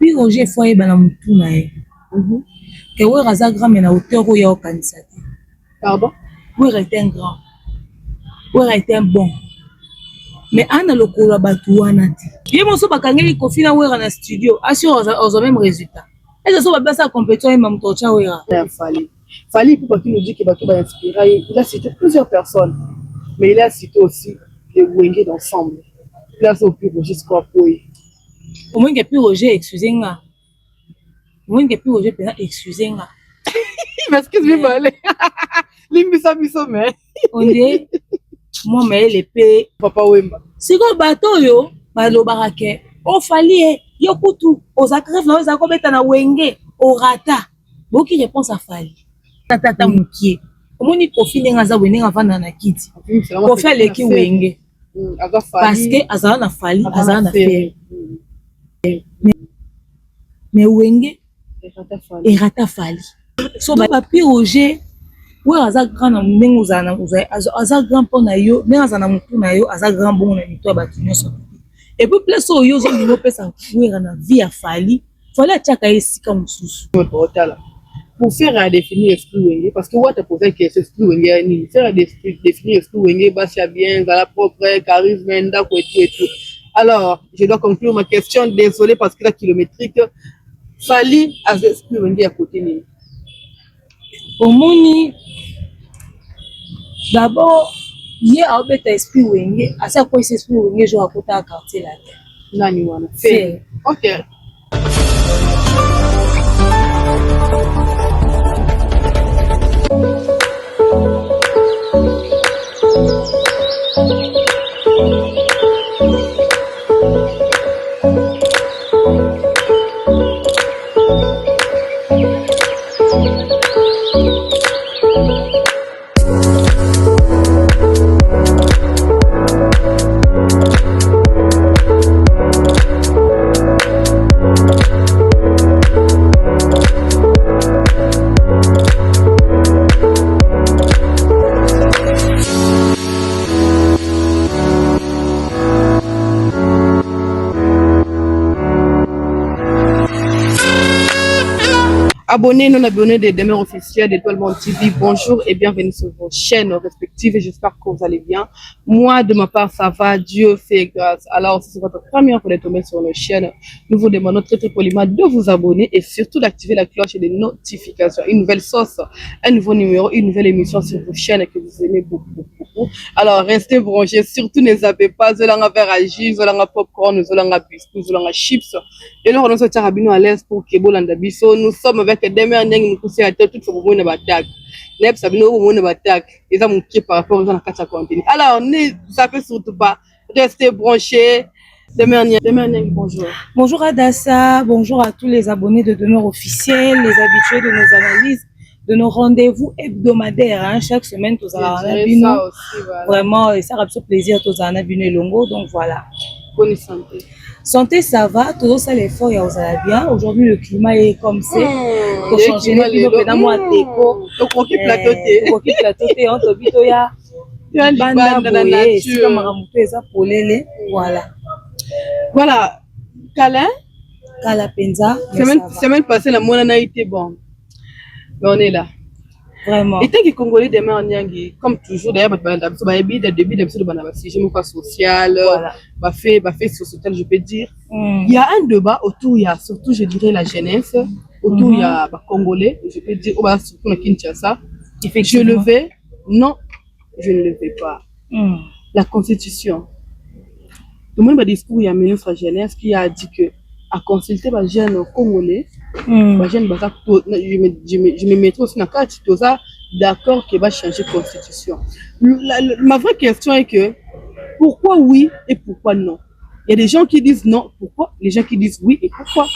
Puis Roger faut y bana mutu na ye. Que ouais raza grand mais na hauteur où il y a au candidat. Pardon? Oui, était un grand. Oui, était un bon. Mais ana lokolo batuana ti. Ye moso bakangeli kofi na wera na studio. Assure aux même résultat. Et ça va ça compétition et même tocha wera. Fali pour qui nous dit que Bato va inspirer. Il a cité plusieurs personnes. Mais il a cité aussi les Wenge d'ensemble. Il a aussi jusqu'à Poé. Au moins que plus Roger excusez-moi. Au moins que plus Roger peut excusez-moi. Excuse-moi, Limbisa biso mais. On dit moi mais l'épée Papa Wemba. Si go bateau yo balo barake o fali yo kutu o zakref na za ko beta na wenge o rata boki réponse à fali tata mukie omoni kofi ndenga za wenenga vana na kiti ko faire leki wenge parce que azala na fali azala na faire mais wenge et rata fali so ba papi Roger ouais aza grand na ndenge uzana aza grand pona yo mais aza na mutu na yo aza grand bon na mito ba kinyoso et puis place yo zo ndimo pesa wera na vie ya fali fallait ataka esika mususu pour faire à définir esprit wenge parce que ouais te poser question esprit wenge ni faire à définir esprit wenge basi bien la propre charisme ndako et tout. Alors je dois conclure ma question, désolé parce que la kilométrique fali à esprit wenge à côté ni omoni d'abord hier a obeta esprit wenge asa ko esprit wenge jo akota quartier la nani wana fait OK. Abonnez-nous, abonnez des demeures officielles d'Étoile Monde TV. Bonjour et bienvenue sur vos chaînes respectives et j'espère que vous allez bien. Moi, de ma part, ça va. Dieu fait grâce. Alors, si c'est votre première fois de tomber sur nos chaînes, nous vous demandons très poliment de vous abonner et surtout d'activer la cloche et des notifications. Une nouvelle sauce, un nouveau numéro, une nouvelle émission sur vos chaînes que vous aimez beaucoup. Alors, restez branchés. Surtout, ne zappez pas. Zolanga verre à jus, zolanga popcorn, zolanga biscuits, zolanga chips. Et là, on se tient à l'aise pour Kebo Landabiso. Nous sommes avec demain nous pousser à tout pour vous batak neb sabino vous batak et ça mon qui par rapport aux gens à contenu. Alors ne zappez surtout pas, restez branchés. Demain bonjour Adassa, bonjour à tous les abonnés de Demeure Officielle, les habitués de nos analyses, de nos rendez-vous hebdomadaires, hein. Chaque semaine tous à vraiment et ça fait plaisir tous à Nabino et Longo, donc voilà. Bonne santé. Santé, ça va, tout ça l'effort, il y a bien. Aujourd'hui, le climat est comme c'est. Pour changer les climat, on a déco. On occupe la tête. On occupe la tête. On t'habite, il y a banda boye, c'est comme un polele. Voilà. Voilà. Câlin. Kalapenza. Semaine passée, la monnaie a été bonne. Mais on est là. Vraiment. Et tant que Congolais demain en Yangi, comme toujours, d'ailleurs, début d'épisode de sujet social, fait sociétal, je peux dire. Il y a un débat autour, il y a surtout, je dirais, la jeunesse, autour, il y a Congolais, je peux dire, surtout na Kinshasa. Je le vais, non, je ne le vais pas. La Constitution. Tout le monde a discours, il y a un ministre de la jeunesse qui a dit que, à consulter les jeunes Congolais, je me mettrai aussi dans le cas d'accord qu'il va changer la constitution. Ma vraie question est que pourquoi oui et pourquoi non? Il y a des gens qui disent non, pourquoi? Les gens qui disent oui et pourquoi?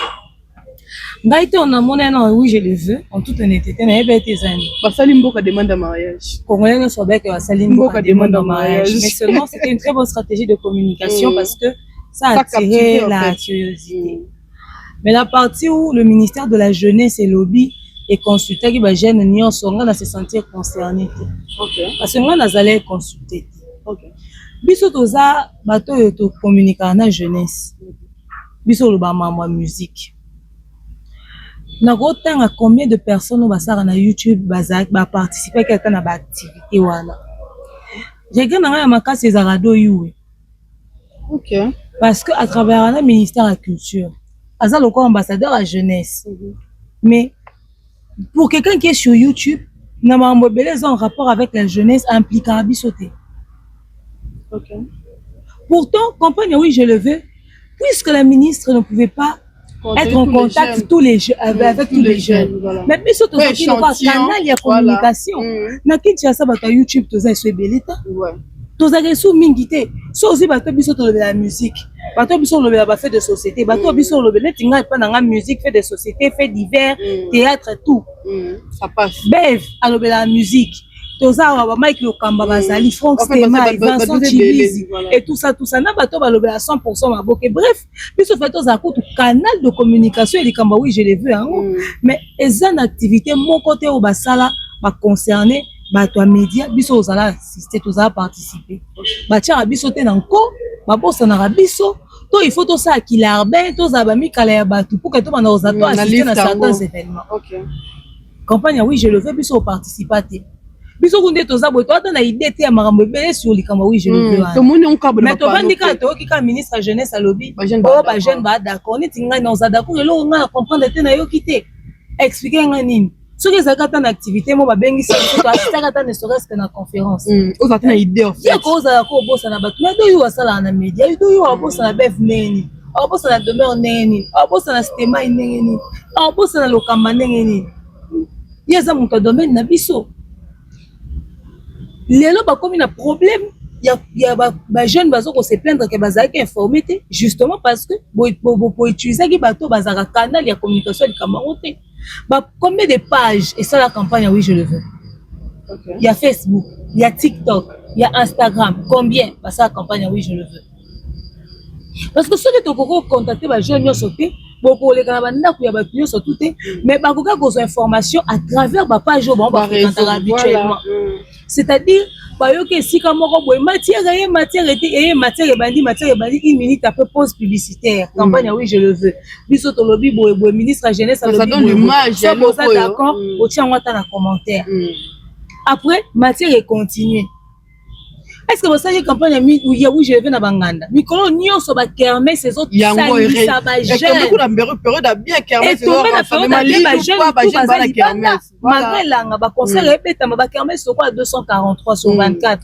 On a mon non, oui, je le veux. En toute honnêteté, on a été amis. Basalimboka demande un mariage. Congolais ne sont pas que Basalimboka demande un mariage. Mais seulement, c'était une très bonne stratégie de communication parce que ça a attiré la curiosité. Mais la partie où le ministère de la Jeunesse et Lobby est consulté, qui va jeune nion songa na se sentir concerné. Parce que moi nazalé consulté. Biso toza bato yo to communiquer na jeunesse. biso le ma musique. Nakotanga combien de personnes au basara na YouTube ba participer quelqu'un na ba activité wana. J'ai gagné na makasi za radio yuwe. OK. Parce que à travers le ministère de la culture, asa le ambassadeur à jeunesse. Mais pour quelqu'un qui est sur YouTube, na mambo belé en rapport avec la jeunesse impliquera bisoté. OK. Pourtant, campagne oui, je le veux, puisque la ministre ne pouvait pas être en contact avec tous les jeunes. Voilà. Mais puis surtout, il y a un canal de communication. Na Kinshasa bata YouTube toza eso ebeleta. Ouais. Toza resu mingité. So aussi bato biso to la musique. Bato biso lo ba fait de société. Bato biso lo bele tinga pa na musique, fait de société, fait divers, théâtre tout. Ça passe. Bev alo la musique. Toza wa Mike Lokamba bazali, Franck Stema, Vincent Chibizi et tout ça na bato ba lobela 100% maboke. Bref, biso fait toza ko tout canal de communication et kamba oui, je l'ai vu hein. Mais ezan activité mon côté au basala ba concerné bato a média biso ozala assister toza participer. Ba tia biso te nanko, ba bossa na biso. To il faut to ça qu'il arbe, to za ba mikala ya bato pour que to bana ozato assister na certains événements. OK. Campagne oui, je le veux biso participer. Biso kunde toza boto ata na idée te ya makambo ebele sur likama oui je le veux. Mais to bandika to kika ministre jeunesse à lobby. Ba jeune ba d'accord ni tinga na oza d'accord lo nga comprendre te na yo kité. Expliquer nga nini. Ce que ça kata na activité mo ba bengi so to assista kata ne serait-ce que na conférence. Oza te na idée en fait. Ya ko oza ko bossa na bato. Mais do yo asala na média, do yo bossa na bef neni. Bossa na demeure neni. Bossa na stema neni. Bossa na lokamba neni. Yeza muto domaine na biso. Lelo ba comme un problème, il y a ba jeunes bazo ko se plaindre que bazaki informé justement parce que pour utiliser ki bato bazaka canal de communication de Cameroun. Ba combien de pages et ça la campagne oui je le veux. Il y a Facebook, il y a TikTok, il y a Instagram, combien bah ça la campagne oui je le veux. Parce que ceux qui ont contacté ba jeunes sauté beaucoup les gars banda ku ya ba clients surtout mais ba koka ko information à travers ba page bon ba habituellement. C'est-à-dire bayoke sika moko boy matière bandi une minute après pause publicitaire campagne oui je le veux biso to lobby boy ministre jeunesse a lobby ça donne l'image ça d'accord au tient moi dans commentaire après matière est continuer. Est-ce que vous savez campagne où il y a où je vais na banganda mikolo nyonso ba kermesse ces autres ça ba jeune beaucoup la période bien kermesse et tomber la période ba jeune ba kermesse malgré langa ba concert répéta ba kermesse sur quoi 243 sur 24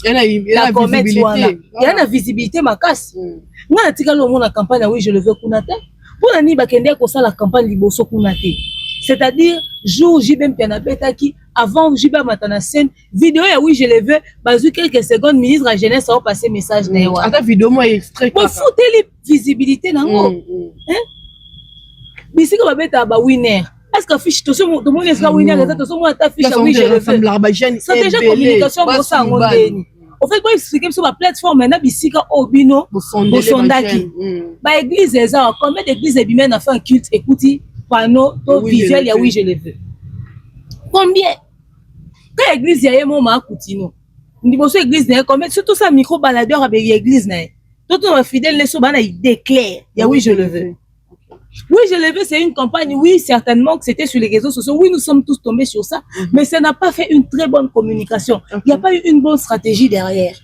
la comète voilà il y a la visibilité makasi ngana tika lo mona campagne oui je le veux kunata pour nani ba kende ko la campagne liboso kunate. C'est-à-dire jour JBM Pianabetaki avant JBM matana scène vidéo ya oui je le veux bazu quelques secondes ministre de la jeunesse a passé message na yo ata vidéo moi extrait pour foutre les visibilité nango hein bisika ba beta ba winner est-ce que fiche to so to mona ska winner ata to so mona ta fiche oui je le veux c'est déjà communication pour ça ngondeni au fait moi expliquer sur la plateforme maintenant bisika obino bosondaki ba église eza combien d'églises ebimé na fin culte écoutez panneau to visuel ya oui je le veux combien quand église ya yemo ma kutino ndiboso église na combien surtout ça micro baladeur avec église na tout nos fidèles les so bana il déclare ya oui je le veux. Oui je le veux c'est une campagne oui certainement que c'était sur les réseaux sociaux oui nous sommes tous tombés sur ça mais ça n'a pas fait une très bonne communication il y a pas eu une bonne stratégie derrière.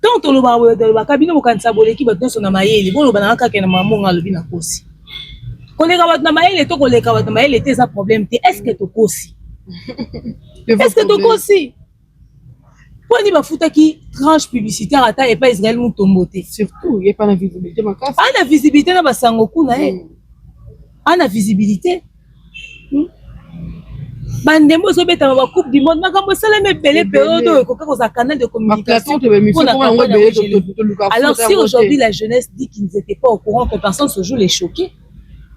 Tant to lo ba kabino bokanisa boleki bato so na mayele bo lo bana kaka na mamonga lobi na kosi koleka bato na mayele to koleka bato na mayele te ça problème te est-ce que to kosi est-ce que to kosi poni ba futaki tranche publicitaire ata et pas Israël mutombote surtout il y a pas la visibilité makasi ana visibilité na basango kuna ana visibilité bandembo so beta ba coupe du monde makambo sala me belé période ko ka canal de communication alors si aujourd'hui la jeunesse dit qu'ils n'étaient pas au courant que personne se joue les choquer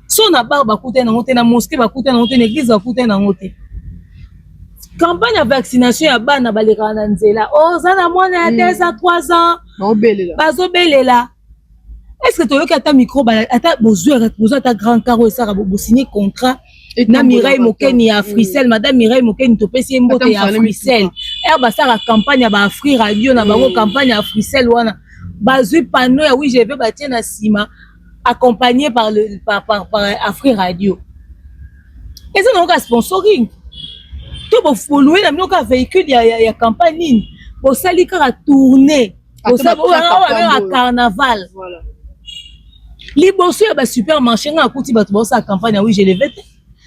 son na bar ba kuta na ngote na mosquée ba kuta na ngote na église ba kuta na ngote campagne de vaccination ya bana baleka na nzela oh ça na mwana ya 2 à 3 ans bazo belela est-ce que toyoka ta micro ata besoin ta grand caro ça bo signer contrat na Mireille Mokeni ya Africell madame Mireille Mokeni to pesi mbote ya Africell ba ça la campagne ba Afri radio na bango campagne ya Africell wana bazui panneau ya oui je veux batie na sima accompagné par Afri Radio. Et ça n'a pas sponsoring. Tout pour louer la minute véhicule il y a campagne pour ça li ka tourner pour ça un carnaval. Voilà. Liboso ya ba supermarché nga akuti bato ba sa campagne oui je l'ai fait.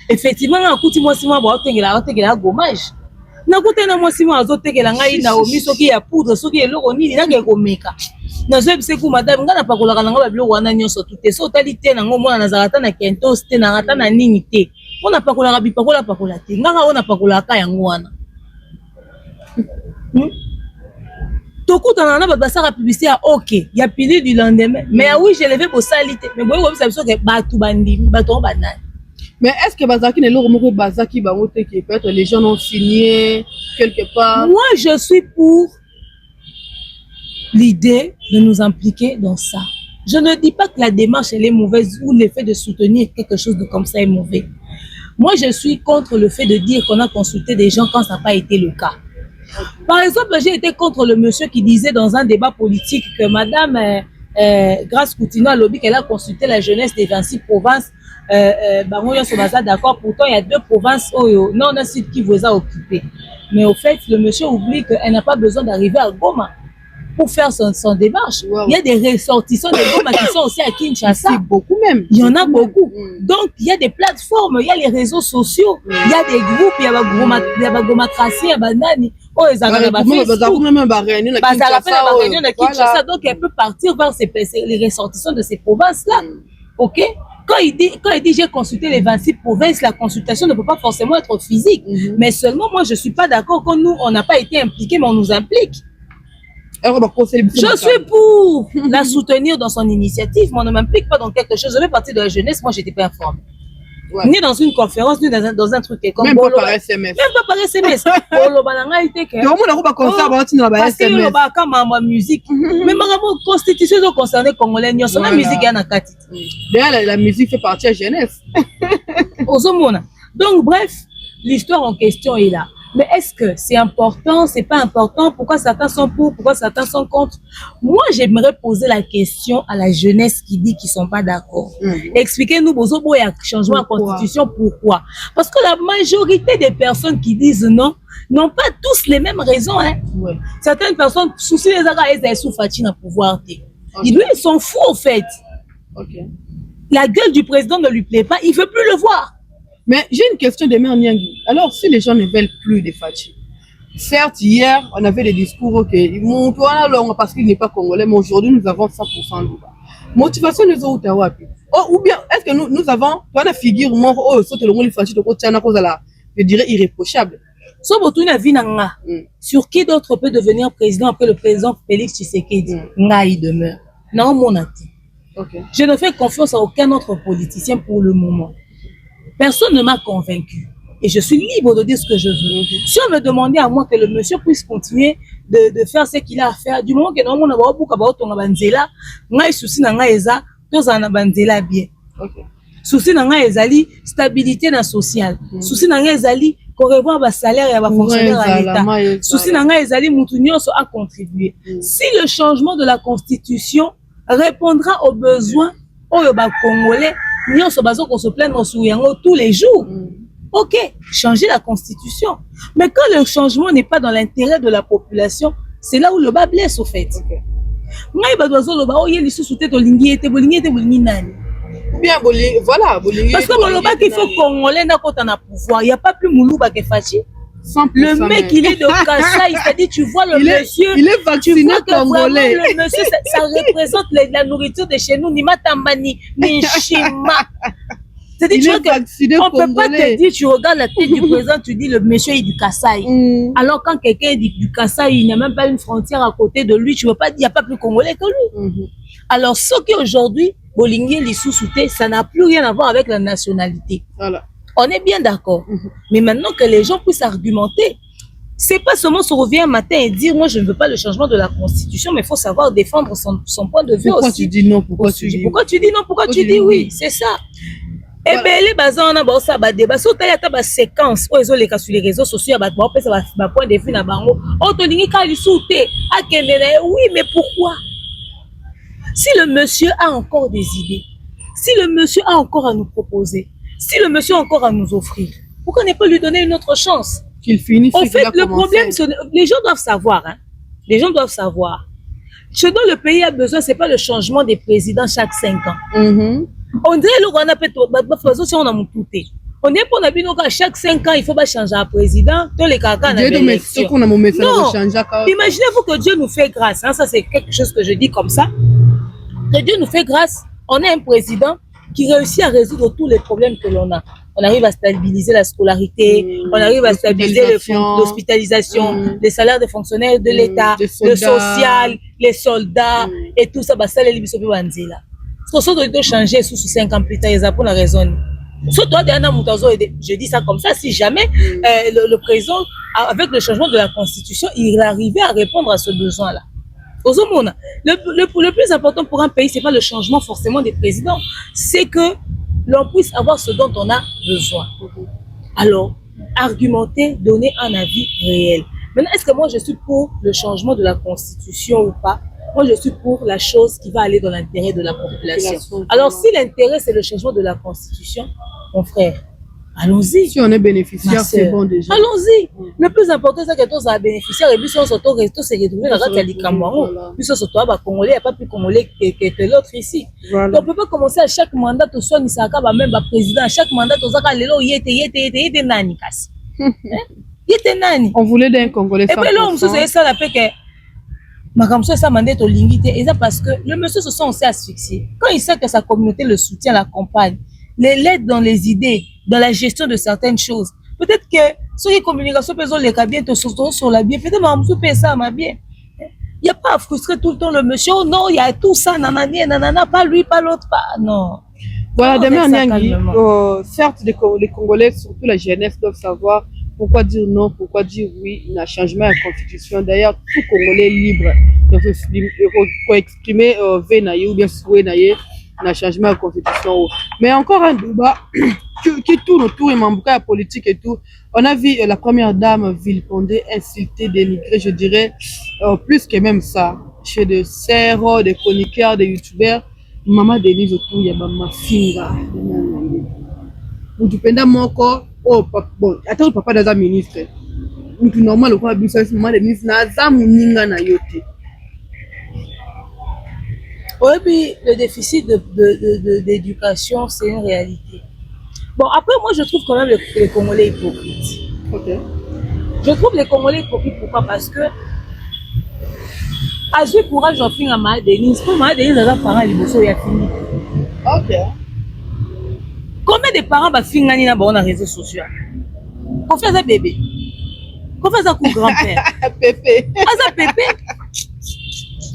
Effectivement nga akuti moi sima ba otengela gommage. Na kutena moi sima azotekela ngai na omi soki ya poudre soki eloko nini na ke komeka. Na zo bise ku madame nga na pakola kana nga ba biloko wana nyonso tuté so tali te na ngomona na zarata na kentos te na rata na nini te. On a pakola rabi pakola te. Nga on a pakola ka yango wana. Toko tanana ba basara publicité à OK, il y a pili du lendemain. Mais oui, je l'avais pour salité. Mais bon, ça veut dire que batu bandi, batu banane. Mais est-ce que Bazaki n'est pas Bazaki Bamote qui peut-être les gens ont signé quelque part? Moi, je suis pour l'idée de nous impliquer dans ça. Je ne dis pas que la démarche elle est mauvaise ou le fait de soutenir quelque chose de comme ça est mauvais. Moi, je suis contre le fait de dire qu'on a consulté des gens quand ça n'a pas été le cas. Par exemple, j'ai été contre le monsieur qui disait dans un débat politique que Madame Grace Coutinho a lobby qu'elle a consulté la jeunesse des 26 provinces. D'accord, pourtant il y a 2 provinces où non, on a site qui vous a occupé. Mais au fait, le monsieur oublie qu'elle n'a pas besoin d'arriver à Goma pour faire son démarche. Wow. Il y a des ressortissants de Goma qui sont aussi à Kinshasa. C'est beaucoup même. Il y en a beaucoup. Donc, il y a des plateformes, il y a les réseaux sociaux, il y a des groupes, il y a la Gomatracie, il y a Banani. Oh, ils arrivent à Kinshasa. Donc, elle peut partir vers les ressortissants de ces provinces-là. OK? Quand il dit j'ai consulté les 26 provinces, la consultation ne peut pas forcément être physique. Mais seulement, moi, je ne suis pas d'accord quand nous, on n'a pas été impliqués, mais on nous implique. Je suis pour la soutenir dans son initiative, mais on ne m'implique pas dans quelque chose. Je vais partir de la jeunesse, moi, je n'étais pas informée. Ouais. Ni dans une conférence, ni dans un truc comme même pas par SMS. Même pas par SMS. Parce que le baka ma musique. Mais ma constitution concernée congolais, n'y a pas de musique à Nakati. D'ailleurs, la musique fait partie de la jeunesse. Donc, bref, l'histoire en question est là. Mais est-ce que c'est important, c'est pas important? Pourquoi certains sont pour, pourquoi certains sont contre? Moi, j'aimerais poser la question à la jeunesse qui dit qu'ils sont pas d'accord. Expliquez-nous, Bozobo, il y a changement de constitution, pourquoi? Parce que la majorité des personnes qui disent non n'ont pas tous les mêmes raisons. Hein? Ouais. Certaines personnes, souci les agas, elles sont fatiguées à pouvoir. Lui, ils sont fous, en fait. La gueule du président ne lui plaît pas, il veut plus le voir. Mais j'ai une question de Mère Niangui. Alors, si les gens ne veulent plus de Fachi, certes, hier, on avait des discours parce qu'il n'est pas congolais, mais aujourd'hui, nous avons 100% Louba. Motivation nous a ou bien, est-ce que nous avons, une figure, je dirais, irréprochable. Sur qui d'autre peut devenir président après le président Félix Tshisekedi? Il demeure. Non, mon avis. Je ne fais confiance à aucun autre politicien pour le moment. Personne ne m'a convaincu. Et je suis libre de dire ce que je veux. Si on me demandait à moi que le monsieur puisse continuer de faire ce qu'il a à faire, du moment que nous avons bien. Souci nanga ezali stabilité na sociale. Souci nanga ezali ko revoir ba salaire ya ba fonctionnaires à l'État. Souci nanga ezali mutu nyonso a contribuer. Si le changement de la constitution répondra aux besoins oyo ba congolais nyonso bazo ko se plaindre sur yango tous les jours. OK, changer la constitution. Mais quand le changement n'est pas dans l'intérêt de la population, c'est là où le bas blesse au fait. Ngai ba dozo lo ba oye lisusu te to lingi ete bolingi nani. Bien, voilà. Parce que Moloba qu'il faut Congolais n'a pas de pouvoir. Il n'y a pas plus Moulouba qui est fâché. Le mec, il est de Kassai, c'est-à-dire, tu vois le monsieur. Il est vacciné congolais. Le monsieur, ça représente la nourriture de chez nous. Nima Tambani, Nishima. C'est-à-dire, tu vois qu'on ne peut pas te dire, tu regardes la tête du président, tu dis le monsieur est du Kassai. Alors, quand quelqu'un est du Kassai, il n'y a même pas une frontière à côté de lui, tu ne veux pas dire, il n'y a pas plus Congolais que lui. Alors, ce qui aujourd'hui, Bolingué, les sous-soutés, ça n'a plus rien à voir avec la nationalité. Voilà. On est bien d'accord. Mais maintenant que les gens puissent argumenter, c'est pas seulement se revient un matin et dire moi je ne veux pas le changement de la constitution, mais il faut savoir défendre son point de vue pourquoi aussi. Tu dis non, pourquoi tu dis non, pourquoi tu dis oui, c'est ça. Et bien les bazans on a ça ba débat so ta ba séquence o ezo leka sur les réseaux sociaux ba pesa ba point de vue na bango o to lingi ka li souté akende na oui mais pourquoi? Si le monsieur a encore des idées, Si le monsieur a encore à nous proposer, si le monsieur a encore à nous offrir, pourquoi ne pas lui donner une autre chance? Qu'il finisse. En fait, le problème, les gens doivent savoir, hein. Les gens doivent savoir. Ce dont le pays a besoin, c'est pas le changement des présidents chaque 5 ans. On dirait qu'on a fait si on a monté. On est pour la chaque 5 ans, il faut pas changer un président. Tous les caca non. Imaginez-vous que Dieu nous fait grâce. Hein, ça, c'est quelque chose que je dis comme ça. Que Dieu nous fait grâce. On a un président qui réussit à résoudre tous les problèmes que l'on a. On arrive à stabiliser la scolarité, on arrive à stabiliser l'hospitalisation, les salaires des fonctionnaires de l'État, le social, les soldats, et tout ça, ça les libres là. Ce que doit changer sous 5 ans plus tard, ils ont pour la raison. Je dis ça comme ça, si jamais le président, avec le changement de la constitution, il arrivait à répondre à ce besoin-là. Le plus important pour un pays, c'est pas le changement forcément des présidents, c'est que l'on puisse avoir ce dont on a besoin. Alors, argumenter, donner un avis réel. Maintenant, est-ce que moi je suis pour le changement de la constitution ou pas? Moi, je suis pour la chose qui va aller dans l'intérêt de la population. Alors, si l'intérêt, c'est le changement de la constitution, mon frère, allons-y. Si on est bénéficiaire, c'est bon déjà. Allons-y. Le plus important, c'est que tous les bénéficiaires, et puis si on s'auto se retrouver dans la rate à puis si on s'auto Congolais, il n'y a pas plus Congolais que l'autre ici. Voilà. Donc, on ne peut pas commencer à chaque mandat, tout soit Nisaka, même président, à chaque mandat, tout ça, yete nani kasi. Yete nani. On voulait d'un Congolais 100%. Et puis là, on se dit ça, la paix que Makamso ça mandé au limité, et ça parce que le monsieur se sent aussi asphyxié. Quand il sait que sa communauté le soutient, l'accompagne, l'aide dans les idées, dans la gestion de certaines choses. Peut-être que sur les communications, les cabines surtout sur la bien, peut-être Makamso paye ça ma bien. Il n'y a pas à frustrer tout le temps le monsieur. Oh non, il y a tout ça, nanani, nanana, pas lui, pas l'autre, pas. Non. Voilà, demain, Nyangui, certes, les Congolais, surtout la jeunesse, doivent savoir pourquoi dire non, pourquoi dire oui. Il y a un changement à la constitution. D'ailleurs, tout Congolais libre pour exprimer Venaye ou bien souhaiter un changement à la constitution. Mais encore un débat qui tourne autour, et m'embouca la politique et tout. On a vu la première dame vilipender, insulter, dénigrer, je dirais, plus que même ça. Chez des serres, des chroniqueurs, des youtubeurs. Maman Denise autour, il y a maman Finga. Ou du pendant mon corps, oh, bon, attends, le papa d'un ministre. Ou tout normal, le quoi, maman Denise, n'a mouninga na yote. Oui, puis le déficit d'éducation, c'est une réalité. Bon, après, moi, je trouve quand même les Congolais hypocrites. Ok. Je trouve les Congolais hypocrites, pourquoi? Parce que à ce courage, j'en finis à ma Denise. Pour ma Denise, les parents, ils vont y fini. Ok. Combien de parents vont finir dans les réseaux sociaux? Qu'on fait ça bébé? Qu'on fait ça pour grand-père? Pépé. Ah, ça pépé?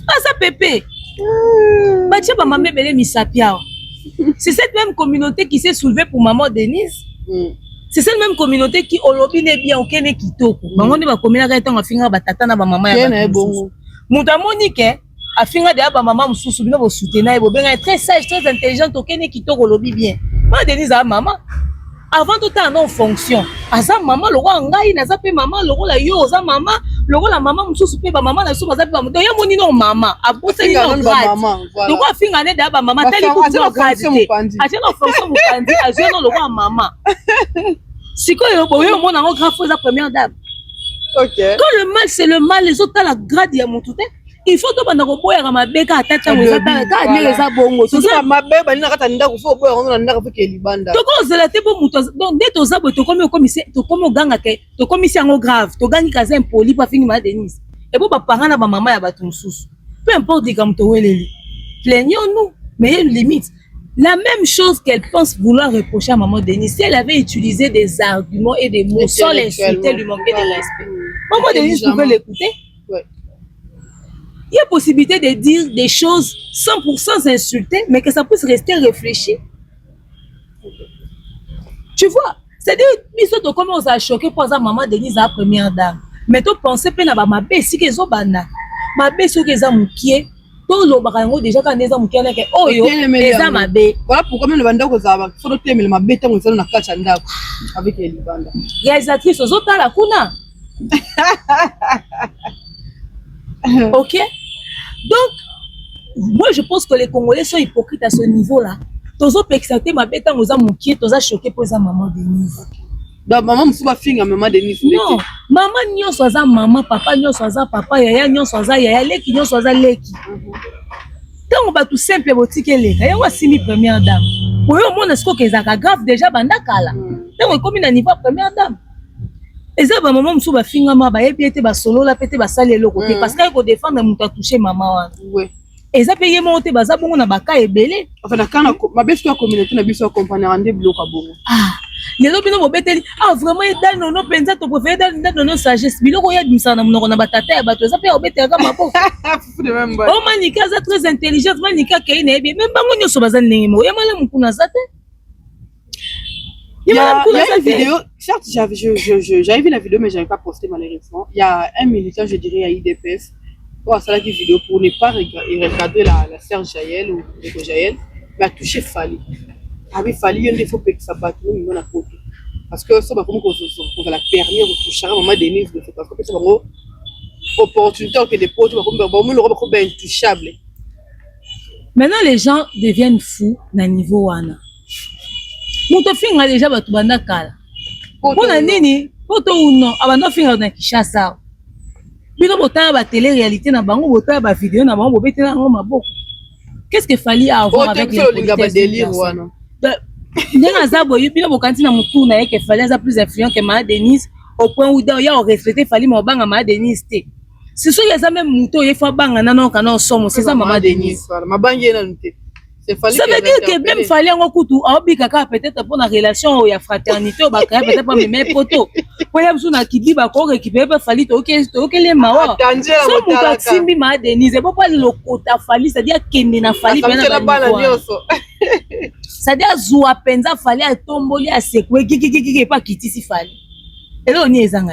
Ah, ça pépé? C'est cette même communauté qui s'est soulevée pour maman Denise. C'est cette même communauté qui olobi ne bien okene kitoko. Bango ne ba komina ka etango finga batata na ba mama ya ba bongo. Muta monike afinga de ba mama mususu bino bo soutenir bo benga très sage, très intelligent okene kitoko olobi bien. Maman Denise a maman. Avant tout temps en fonction. Asa maman loko ngai na za pe maman loko la yo za maman loko la maman mususu pe ba maman na so ba za pe ba muto ya moni no mama aboseli no maman. Loko afinga ne de ba maman tali ku no gradité. Aje no fonction mukandi aje no loko maman. Si quand on a la première dame. Okay. Quand le mal c'est le mal, les autres la grade ya mututé. Il faut que bana ko boya ma beka atata ngeza ta ka ne les abongo. So ça ma beba ni nakata ndako fo boya on na ndako ke libanda. To ko zela te bo muto donc dès to zabo to comme commissaire to comme ganga ke to commissaire ngo grave to gani kaza impoli pa fingi ma Denise. Et bo ba parents na ba maman ya bato mususu. Peu importe comme to weleli. Plaignons-nous, mais il y a une limite. La même chose qu'elle pense vouloir reprocher à maman Denise, si elle avait utilisé des arguments et des mots sans l'insulter, lui manquer de respect. Maman Denise pouvait l'écouter. Ouais. Il y a possibilité de dire des choses 100% insulter, mais que ça puisse rester réfléchi. Tu vois, c'est-à-dire, nous commençons à choquer pour ça, maman Denise, la première dame. Mais tu penses que ma belle, si qu'ils ont banana, ma belle, si qu'ils ont moukié, tout le barango déjà quand les hommes qui ont que oh yo les hommes abe voilà pourquoi même le banda ko zaba faut le temer ma bête on na kacha ndako avec les banda réalisatrice aux autres la kuna. OK, donc moi je pense que les Congolais sont hypocrites à ce niveau là tozo pexate ma beta ngoza mukie toza choqué pour sa maman Denise. Donc maman musuba finga maman Denise. Non, maman nyonso aza maman, papa nyonso aza papa, yaya nyonso aza yaya, leki nyonso aza leki. Tant on va tout simple boutique leka, ya wasimi première dame. Pour yo mona siko kezaka grave déjà banda kala. Tant on comme na niveau première dame. Eza ba maman musuba finga ma ba yebi ete ba solo la pete ba sale loko te parce que ko défendre muta toucher maman wana. Ouais. Eza payé monté baza bongo na baka ebele. Enfin na kana ma beso ya communauté na biso compagnie rende bloka bongo. Ah, lelo bino mobeteli ah vraiment edal nono penza to préféré dal nono sagesse biloko ya dimsana munoko na batata ya bato eza pe obetela ka maboko. Fufu de même ba. Oh manika za très intelligente manika kaina ebi même bango nyoso baza ndenge mo ya mala mukuna zate. Il y a une vidéo, certes j'avais vu la vidéo mais j'avais pas posté malheureusement. Il y a un militant, je dirais à IDPS, pour ça la vidéo pour ne pas regarder la sœur Jaël ou Jaël, mais a touché Fali. Avec Fali, il y a des fois que ça bat tout le monde à côté. Parce que ça va comme qu'on va la permis de toucher à maman Denise, parce que c'est vraiment opportunité que des potes, le robe est intouchable. Maintenant les gens deviennent fous na niveau wana. Muto finga déjà batu banda kala. Pona nini? Poto uno abanda finga na Kinshasa. Bino botala ba télé réalité na bango botala ba vidéo na bango bobetela ngo maboko. Qu'est-ce que fallait avoir avec les délire wana? Ndenga zabo bino bokanti na mutu na yeke fallait za plus influent que ma Denise au point où ya respecter fallait mo banga ma Denise te. C'est sûr que ça même mutu yefa banga na non kana somo c'est ça maman Denise. Ma bangi na nte. Ça veut dire que même fallait un coup aobi kaka peut-être pour la relation ou ya fraternité ou ba peut-être pas mes potos pour ya besoin na kidi ba ko récupérer pas fallait to les mawa so mu ka simbi ma Denise pas pas le kota fallait c'est-à-dire kende na fallait na ba c'est-à-dire zoa penza fallait a tomboli a sekwe kiki pas kiti si fallait et là on y ezanga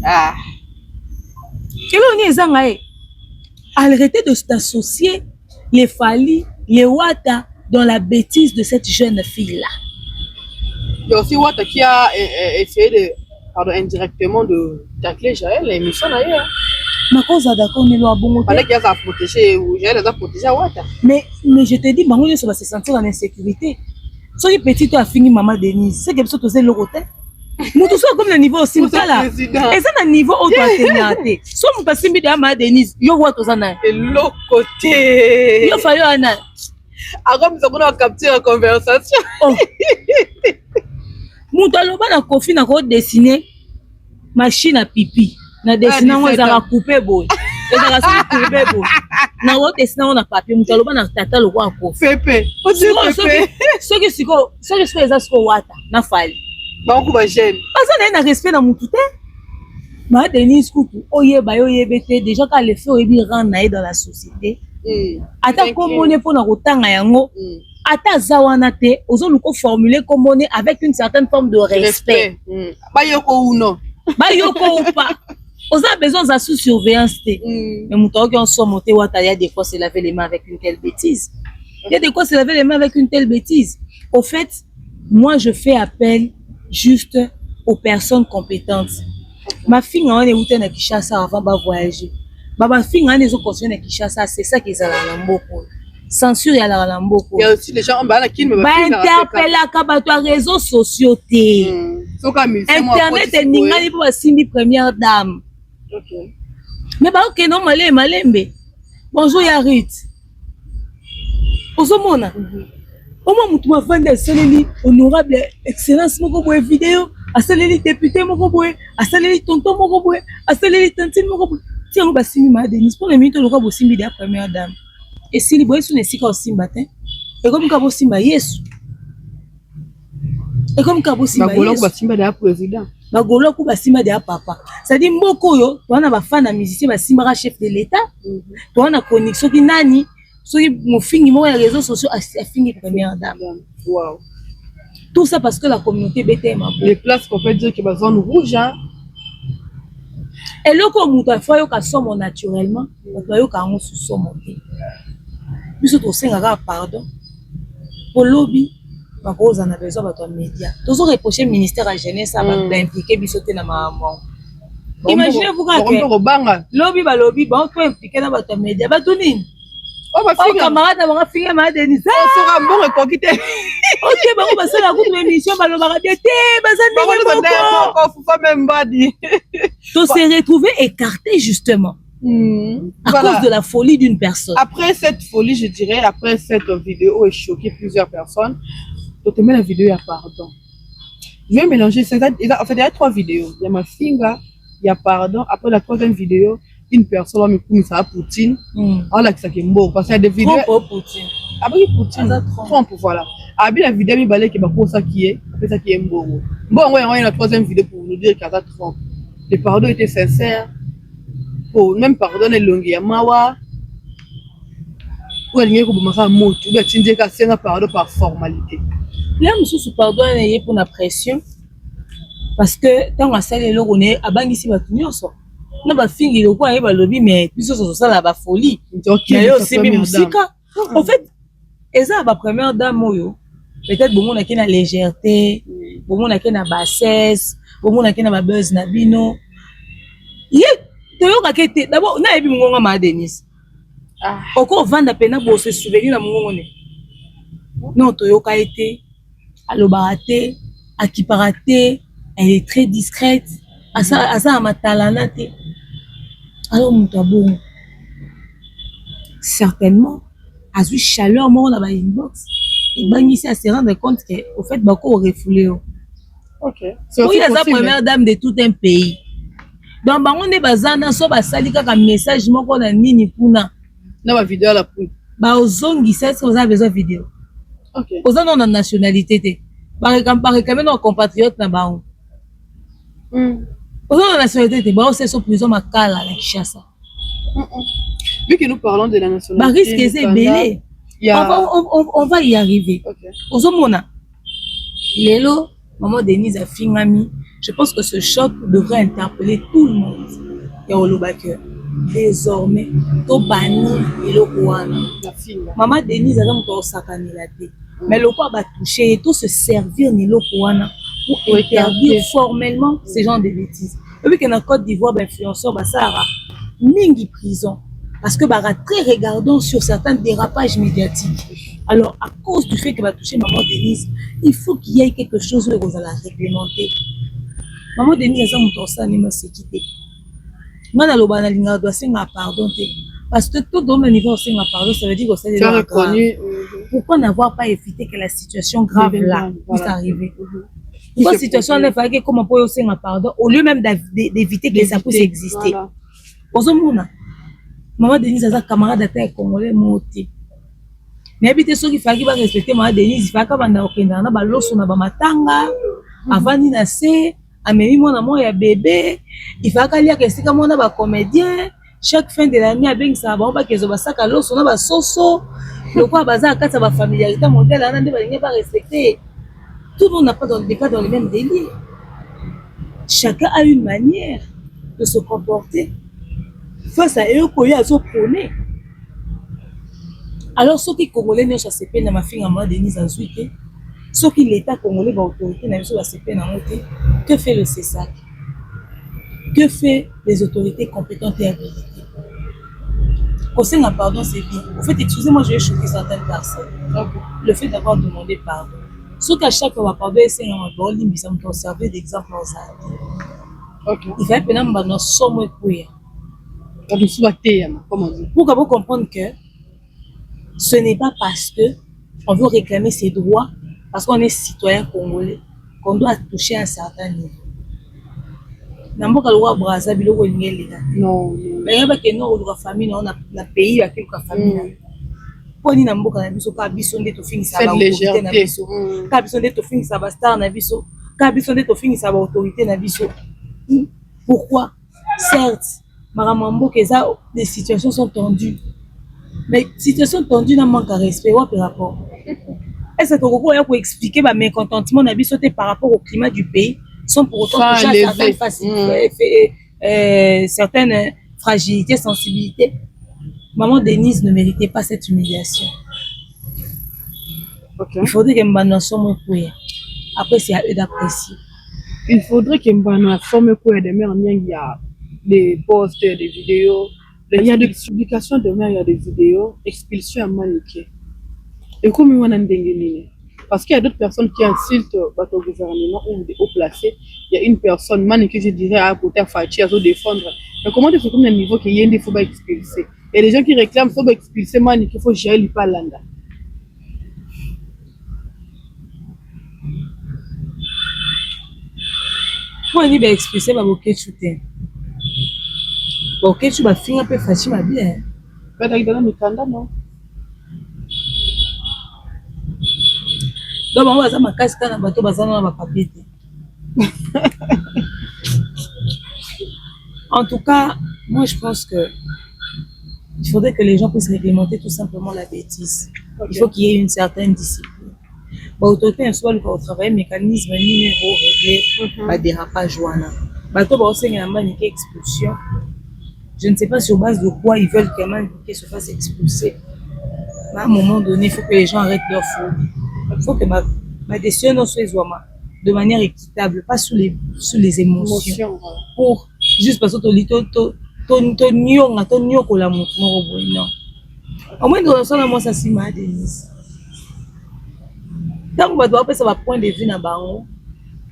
ah et là on y ezanga arrêtez de s'associer les Fali, les Wata dans la bêtise de cette jeune fille-là. Il y a aussi Wata qui a essayé de, pardon, indirectement de tacler Jaël, l'émission d'ailleurs. Ma cause d'accord, mais le bon côté. Il a protégé, Jaël a protégé Wata. Mais je te dis, Bango va se sentir en insécurité. Si une petite a fini Maman Denise, c'est quelque chose que c'est le côté. Nous tous sommes comme le niveau aussi, là. Et c'est un niveau où tu as été. Si on passe de Maman Denise, yo vois tous en a. Et l'autre côté. Yo fallu en a. Alors, nous avons capté la conversation. Moutaloba na kofi na ko dessiner machine à pipi. Na dessiner on za couper boy. Et ça va couper boy. Na ko dessiner on a papier moutaloba na tata lo kwa kofi. Pepe. O dit pepe. Ce que c'est ça ko wata na fali. Ba ko ba jeune. Parce na respect na mutu te. Ma Denise Kutu oyeba bete déjà quand le fait oyebi rendre na dans la société. Ata ko mone pour na kotanga yango. Ata zawana te ozoluko formuler comme on est avec une certaine forme de respect. Ba yoko ou non. Ba yoko ou pas. On a besoin de sous surveillance te. Mais muto qui en soit monté wata ya des fois se laver les mains avec une telle bêtise. Il y a des fois se laver les mains avec une telle bêtise. Au fait, moi je fais appel juste aux personnes compétentes. Ma fille on est où na Kinshasa avant de voyager. Ma fille on est au conseil na Kinshasa, c'est ça qui est à la mboko. Censure ya la mboko. Il y a aussi les gens en bas qui me interpeller à réseaux sociaux té. Internet est ningani pour simbi première dame. OK. Mais ba OK non malembe. Bonjour Yarit. Ozomona. Au moins mutu mafanda seleli honorable excellence moko boye vidéo, aseleli député moko boye, aseleli tonton moko boye, aseleli tantine moko boye. Tiens ba simbi ma Denise pour les minutes le ko bo simbi de première dame. Et si les boys sont ici quand simba te. Et comme ka bo simba Yesu. Et comme ka bo simba Yesu. Bagolo ba simba de président. Bagolo ko ba simba de papa. Ça dit mboko yo, to na ba fan musicien ba simba chef de l'état. To na connexion ki nani. Soki mon fingi mo les réseaux sociaux a fini première dame. Wow. Tout ça parce que la communauté BTM a les places qu'on peut dire que la zone rouge hein. Et là comme muta fa yo ka somo naturellement, muta yo ka ngo sous somo te. Biso to senga pardon. Pour lobby ba cause na besoin ba to média. Tozo reprocher ministère de la jeunesse a ba impliquer biso te na maman. Imaginez vous quand lobby ba to impliquer na ba to média ba to nini. Oh, ma fille. Camarade, on va finir ma Denise. On sera bon reconquité. Ok, bah, on va se la coupe l'émission, bah, on va bien, donc, s'est retrouvé écarté, justement. À cause de la folie d'une personne. Après cette folie, je dirais, après cette vidéo et choqué plusieurs personnes, donc, la vidéo, il y a pardon. Je vais mélanger, en fait, il y a 3 vidéos. Il y a ma finga, il y a pardon. Après la 3e vidéo, une personne va me couper ça à Poutine. Ah là, ça qui est mort. Parce qu'il y a des vidéos. Trompe Poutine. Ah oui, Poutine. Trompe, voilà. Ah bien, la vidéo, il balai qui va pour ça qui est. Après ça qui est mort. Bon, ouais, on a la 3e vidéo pour nous dire qu'il y a trompe. Le pardon était sincère. Pour même pardonner l'ongi ya mawa. Ou elle n'y a pas de mot. Ou bien, tu dis que c'est un pardon par formalité. Là, monsieur, pardon, il y a pour la pression. Parce que quand on a salé le on est à Bangisi Batunyoso. On a fini le quoi, il va lobby, mais puis ça ça la folie. Mais aussi même musique. En fait, et ça la première dame peut-être bon on a qu'une légèreté, bon on a qu'une bassesse, bon on a qu'une buzz na bino. D'abord, on a vu mon maman Denise. Encore vendre pena pour se souvenir na mon non, Toyoka été à l'obaraté, à Kiparaté, elle est très discrète. À ça, à ma talanate. Alors, mon tabou, certainement, à ce chaleur, moi, on a une inbox. Et ben, ici, à se rendre compte qu'au fait, beaucoup au refoulé. Ok. Oui, la première dame de tout un pays. Donc, on est basé dans ce sali kaka message, moi, qu'on a nini puna. Non, ma vidéo la pou. Bah, aux zongi, c'est ce que vous avez besoin de vidéo. Ok. Aux gens dans la nationalité. Par exemple, nos compatriotes na baon. Aux gens dans la nationalité, bah, c'est sur prison makala la Kinshasa. Vu que nous parlons de la nationalité. Bah, risque c'est belé. On va y arriver. Aux gens, mona. Lélo, maman Denise a fingami. Je pense que ce choc devrait interpeller tout le monde. Et au Lobaker. Désormais, to bani et le Kouana. Maman Denise a donc au sakani la tête. Mais le quoi va toucher et tout se servir ni le Kouana pour interdire formellement ces genres de bêtises. Et puis que dans Côte d'Ivoire, influenceur, ça a mingi prison. Parce que très regardant sur certains dérapages médiatiques. Alors, à cause du fait que va toucher maman Denise, il faut qu'il y ait quelque chose que vous allez réglementer. Maman Denise a mon ça ni ma sécurité. Moi, dans le banal, il doit se pardon. Parce que tout dans le niveau où pardon, ça veut dire que c'est reconnu. Pourquoi n'avoir pas évité que la situation grave là puisse arriver? Pourquoi la situation n'est pas comment on peut aussi pardon au lieu même d'éviter que ça puisse exister? Maman Denise a un camarade de terre congolais monté. Mais habiter ceux qui fallait respecter Maman Denise, il fallait qu'on a aucun dans la loso na bamatanga avant d'y naître. Amélie mon amour ya bébé, il faut qu'elle y a que comme on a ba comédien chaque fin de l'année avec ça ba on ba kezo ba saka loso na ba soso le quoi baza ka ça ba familiarité modèle là ndé ba linga pas respecter. Tout le monde n'a pas dans le même délire. Chacun a une manière de se comporter face à eux qu'on y a so prôné. Alors ceux qui congolais ne ça se peine dans ma fille à moi Denise Azuike. Ceux qui l'État congolais l'autorité n'a pas se peine en monter. Que fait le CESAC? Que fait les autorités compétentes et habilitées? Conseil à pardon, c'est bien. En fait, excusez-moi, je vais choquer certaines personnes. Le fait d'avoir demandé pardon. Sauf qu'à chaque fois, pardon, c'est un parole, mais ça me peut servir d'exemple aux autres. Il fallait que nous nous sommes pour vous comprendre que ce n'est pas parce que on veut réclamer ses droits, parce qu'on est citoyen congolais, qu'on doit toucher un certain niveau. Namboka loi braza biloko ngeli là. Non. Mais ba ke no loi famille on a la pays avec la famille. Poni namboka na biso ka biso nde to finisa ba autorité na biso. Ka biso nde to finisa ba star na biso. Ka biso nde to finisa ba autorité na biso. Pourquoi? Certes, maramambo que ça les situations sont tendues. Mais situation tendue n'a manque à respect ou par rapport. Est-ce que vous pouvez expliquer ma mécontentement par rapport au climat du pays sans pour autant toucher à certaines fragilités, sensibilités? Maman Denise ne méritait pas cette humiliation. Il faudrait que Mbano soit couillé. Après, c'est à eux d'apprécier. Il faudrait que Mbano soit couillé de mer, il y a des posts, des vidéos. Il y a des publications demain, il y a des vidéos, expulsion à maniquer. Et comme on a ndengeni. Parce qu'il y a d'autres personnes qui insultent au gouvernement ou au placé. Il y a une personne, maniquée, je dirais, à côté, à Fachi, à se défendre. Mais comment tu fais comme un niveau qu'il y a il faut pas expulser? Et les gens qui réclament, il faut pas expulser, maniquée, il faut gérer les palanda. Moi, je vais expulser ma bokechu te. Bokechu va finir un peu Fachi ma bien. Mais il y a des mikanda, non? Donc, on va faire ma casque dans le bateau, dans ma papier. En tout cas, moi, je pense que il faudrait que les gens puissent réglementer tout simplement la bêtise. Okay. Il faut qu'il y ait une certaine discipline. Bah, autorité, un soir, on travaille mécanisme numéro régler la dérapage. Bateau, bah, aussi, il y a une expulsion. Je ne sais pas sur base de quoi ils veulent qu'un maniqué se fasse expulser. À un moment donné, il faut que les gens arrêtent leur folie. Il faut que ma décision soit de manière équitable, pas sous les émotions. Pour juste parce que ton nyoko la montre non. Au moins dans ça moi ça si ma Denise. Donc on doit passer un point de vue na bango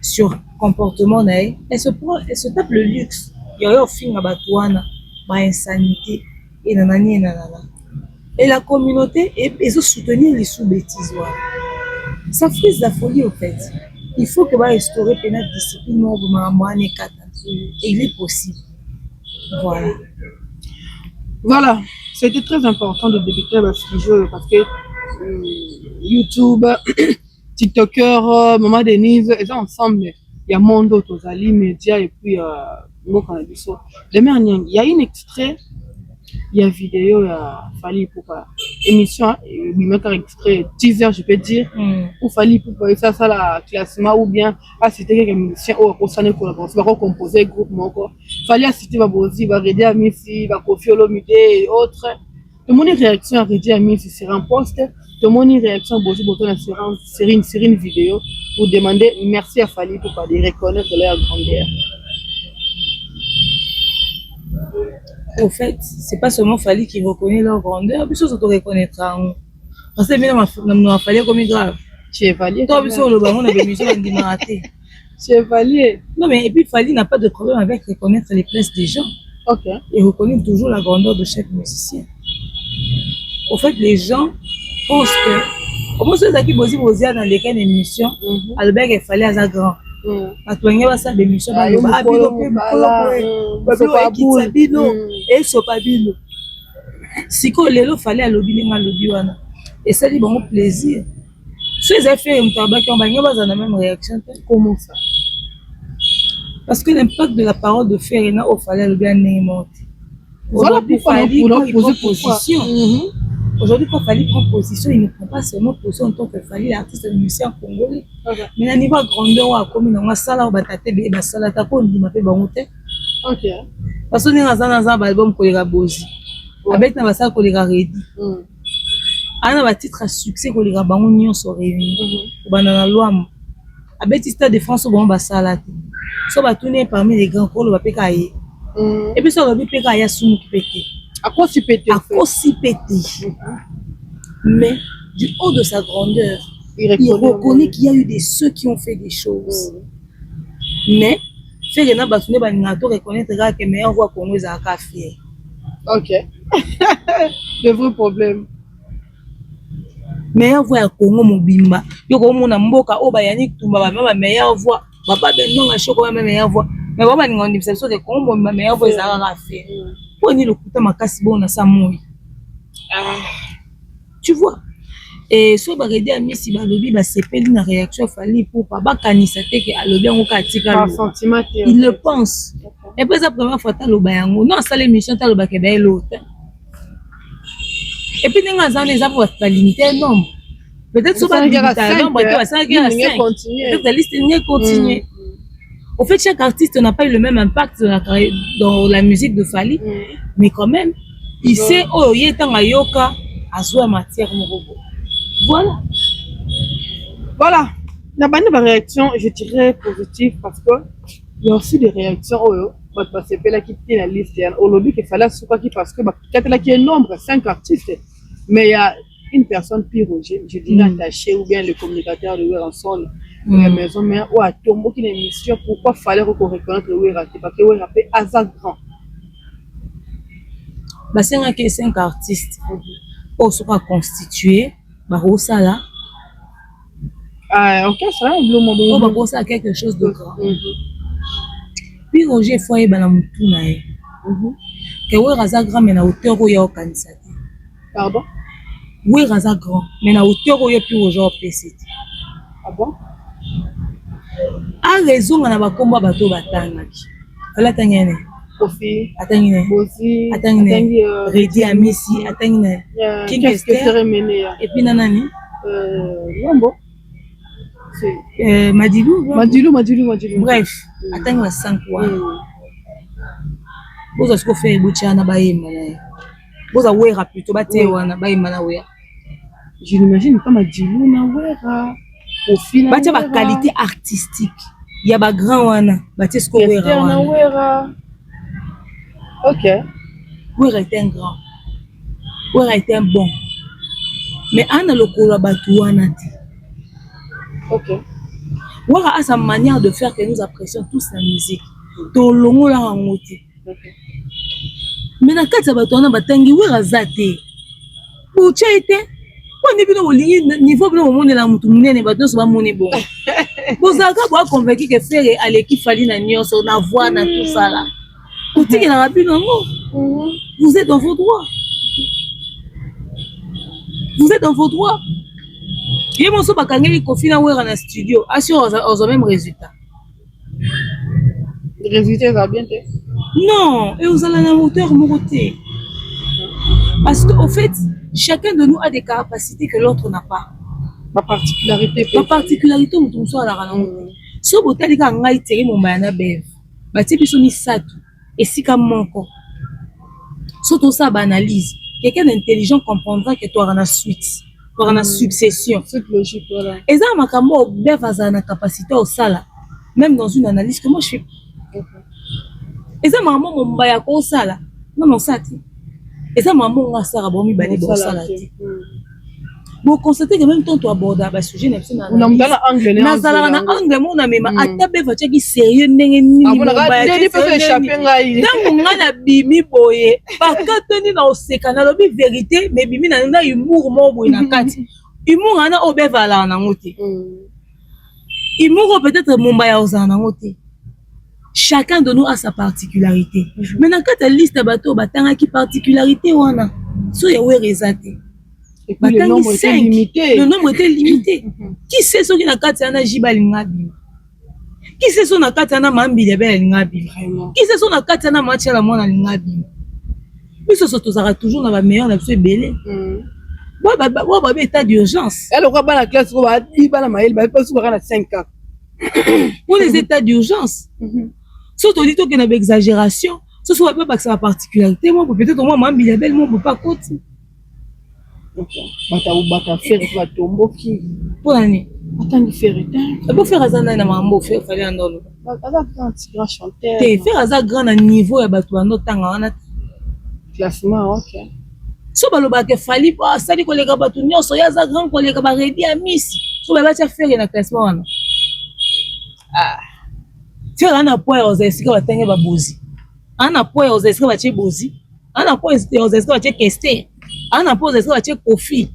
sur comportement na elle se tape le luxe. Il y a au fin na batouana, ba insanité et nanani et nanana. Et la communauté et soutenir les sous-bêtises. Ça frise la folie au fait. Il faut que va restaurer la discipline et il est possible. Voilà. Voilà. C'était très important de débuter le sujet parce que YouTube, TikToker, Maman Denise, ils sont ensemble. Il y a Mondo, Tozali, Média et puis il y a un extrait. Il y a vidéo, il y a Fally Ipupa émission, il met un extrait teaser, je peux dire, où Fally Ipupa ça la classement ou bien à citer quelques musiciens ou à s'en collaboration, va composer groupe encore. Fally a cité va Bozi, va Redi Amissi, va Kofi Olomide et autres. Tout le monde réaction à Redi Amissi sur un post, tout le monde réaction à Bozi Boton sur une vidéo pour demander merci à Fally Ipupa de reconnaître leur grandeur. Au fait, c'est pas seulement Fally qui reconnaît leur grandeur, puis ça te reconnaîtra. Parce que bien, on a fallu comme grave. Tu es Fally. Toi, sur le ballon, on avait mis un démarraté. Tu es Fally. Non, mais et puis Fally n'a pas de problème avec reconnaître les places des gens. Ok. Et reconnaître toujours la grandeur de chaque musicien. Au fait, les gens pensent que, comment ceux qui bossent dans les cas d'émission, Albert et Fally à grand. Atwenge basa bemission baloba abilo pe bolo ekitsa bino esopa bino siko lelo Fally alobi ninga alobi wana esali bango plaisir so eza fait mutabaki on bango baza na même réaction. Comment ça? Parce que l'impact de la parole de Fer na au Fally alobi ndenge monte. Voilà pourquoi il prend position. Aujourd'hui, quand Fally prend position, il ne prend pas seulement position en tant que Fally, l'artiste musicien congolais. Mais à niveau grandeur, comme il y a un salaire, il y a un salaire, il y a un salaire. Parce que nous avons un album qui est Bozi. Avec un salaire qui est Ready. Un titre à succès qui est Bango sur Réuni. Banana Loam. Avec le Stade de France, il y a un salaire. Ça va tourner parmi les grands rôles, il y a un et puis ça va péter, il y a Soumou qui pète. À quoi si pété? À quoi si pété? Mais du haut de sa grandeur, il reconnaît qu'il y a eu ceux qui ont fait des choses. Mais fait que Batoune Baninato reconnaîtra que meilleur voix qu'on nous a fait. Ok. Le vrai problème. Meilleur voix à Congo Mobimba. Yoko mona mboka oba Yannick Tumba ba meilleure voix. Papa Bendon a choqué ma meilleure voix. Mais papa ni ngondi c'est sûr que Congo ma meilleure voix a fait. Poni le kuta makasi bona sa moi. Tu vois. Et so ba Redi Amissi ba lobi ba sepeli na réaction Fally pour pas kanisa te ke alobi ngo ka tika sentiment. Il le pense. Et après la première fois ta loba yango non ça l'émission ta loba ke ba l'autre. Et puis ninga za les abo ba limiter nombre. Peut-être so ba limiter nombre et va ça continuer. Peut-être la liste n'est continuer. Au fait, chaque artiste n'a pas eu le même impact dans la musique de Fally, mais quand même, il sait, oh, il est en Ayoka, à jouer matière, mon robot. Voilà. Voilà. La réaction, je dirais positive parce que il y a aussi des réactions c'est pas là qui tient la liste. Au lobby, qu'il fallait souka qui parce que quand là qui est nombre, 5 artistes, mais il y a une personne pire, je dis attaché ou bien le communicateur de Weranson, la maison mère ou à Tombo qui est une émission. Pourquoi fallait qu'on reconnaisse le Weraté parce que le Weraté est hasard grand. Bah c'est un que 5 artistes. Au soit constitué, bah au ça là. Ah, ok, ça va, le moment. On va penser à quelque chose de grand. Puis Roger Foye Banamutu nae. Que ouais raza grand mais na hauteur où il y a au cancer. Pardon? Oui raza grand mais na hauteur où il y a plus Roger au PCT. Ah bon? A raison on a ba komba bato batanga. Fala tangene. Kofi. Atangene. Bozi. Atangene. Redi Amisi. Atangene. Qu'est-ce que serait mené? Et puis nanani? Lombo. Madilou. Bref. Atangene 5 fois. Boza siko faire buchana bayema na. Boza wera plutôt baté wana bayema na wera. Je n'imagine pas Madilou na wera. Kofi na. Batia ba qualité artistique. Il y a ba grand wana, batia siko wera wana. Wera. OK. Wera était un grand. Wera était un bon. Mais ana lokolo batu wana ti. OK. Wera a sa manière de faire que nous apprécions tous la musique. To longo la rangote. Mais na kati ya bato wana batangi wera zate. Bucha ete. Wani bino olingi niveau bino omonela mutu munene bato nyonso bamoni bon. Bozalaka bo convaincu que frère aleki fali na nyonso na voix na tout ça là. Otiki na bino ngo. Vous êtes dans vos droits. Vous êtes dans vos droits. Ye monso bakangeli Kofi na wera na studio, assure aux mêmes résultats. Le résultat va bien te. Non, et vous allez en hauteur moroté. Parce qu'au fait, chacun de nous a des capacités que l'autre n'a pas. Ma particularité. Ma particularité, on soit à la rana. Si vous avez un ngai tiré mon bayana bev, bâti biso misato, et si comme mon corps. Surtout ça, analyse. Quelqu'un d'intelligent comprendra que tu auras une suite, tu auras une succession. C'est logique, voilà. Et ça, ma camo bev a une capacité au sala, même dans une analyse que moi je fais. Et ça, maman, mon baya ko sala, non ça ti. Et ça, maman, on a ça, bon, mi bali bon sala ti. Bon, constater que même quand tu abordes un sujet, on a un angle, on a un angle, on a même à taper, va checker sérieux, n'engagez on a échappé on a bimi boye, pas quand on est dans ce canal, la vérité, mais bimi n'a humour, mon boy na kati. Humour ana obe vala na ngote. Humour peut-être mon baya osana ngote. Chacun de nous a sa particularité. Maintenant, quand tu listes bateau, batanga qui particularité wana, so yewe rezate. Et puis le nombre était limité. Le nombre était limité. Qui sait ce qui n'a qu'à t'en a jibalingabi? Qui sait ce qui n'a qu'à t'en a mambi de belingabi? Qui sait ce qui n'a qu'à t'en a match à la moine lingabi? Mais ce sont toujours dans la meilleure, la plus belle. Ouais, état d'urgence. Alors, on va la classe, on va dire, on va pas souvent à 5 ans. Pour les états d'urgence. Surtout dit qu'il y a une exagération. Ce soit pas parce que c'est la particularité. Moi, peut-être moi, mambi de belle, moi, je ne peux pas continuer. Bata faire va tomber qui pour l'année attends faire pour faire azana na mambo faire fallait andolo un petit grand chanteur te faire aza grand na niveau ya bato bando tanga wana classement OK so baloba ke fali ba sali koleka bato nyonso ya za grand koleka ba Redi Amisi so ba tia faire na classement wana faire ana point aux esika batenge ba bozi ana point aux esika ba tie bozi ana point aux esika ba tie kester ana pose ça va Kofi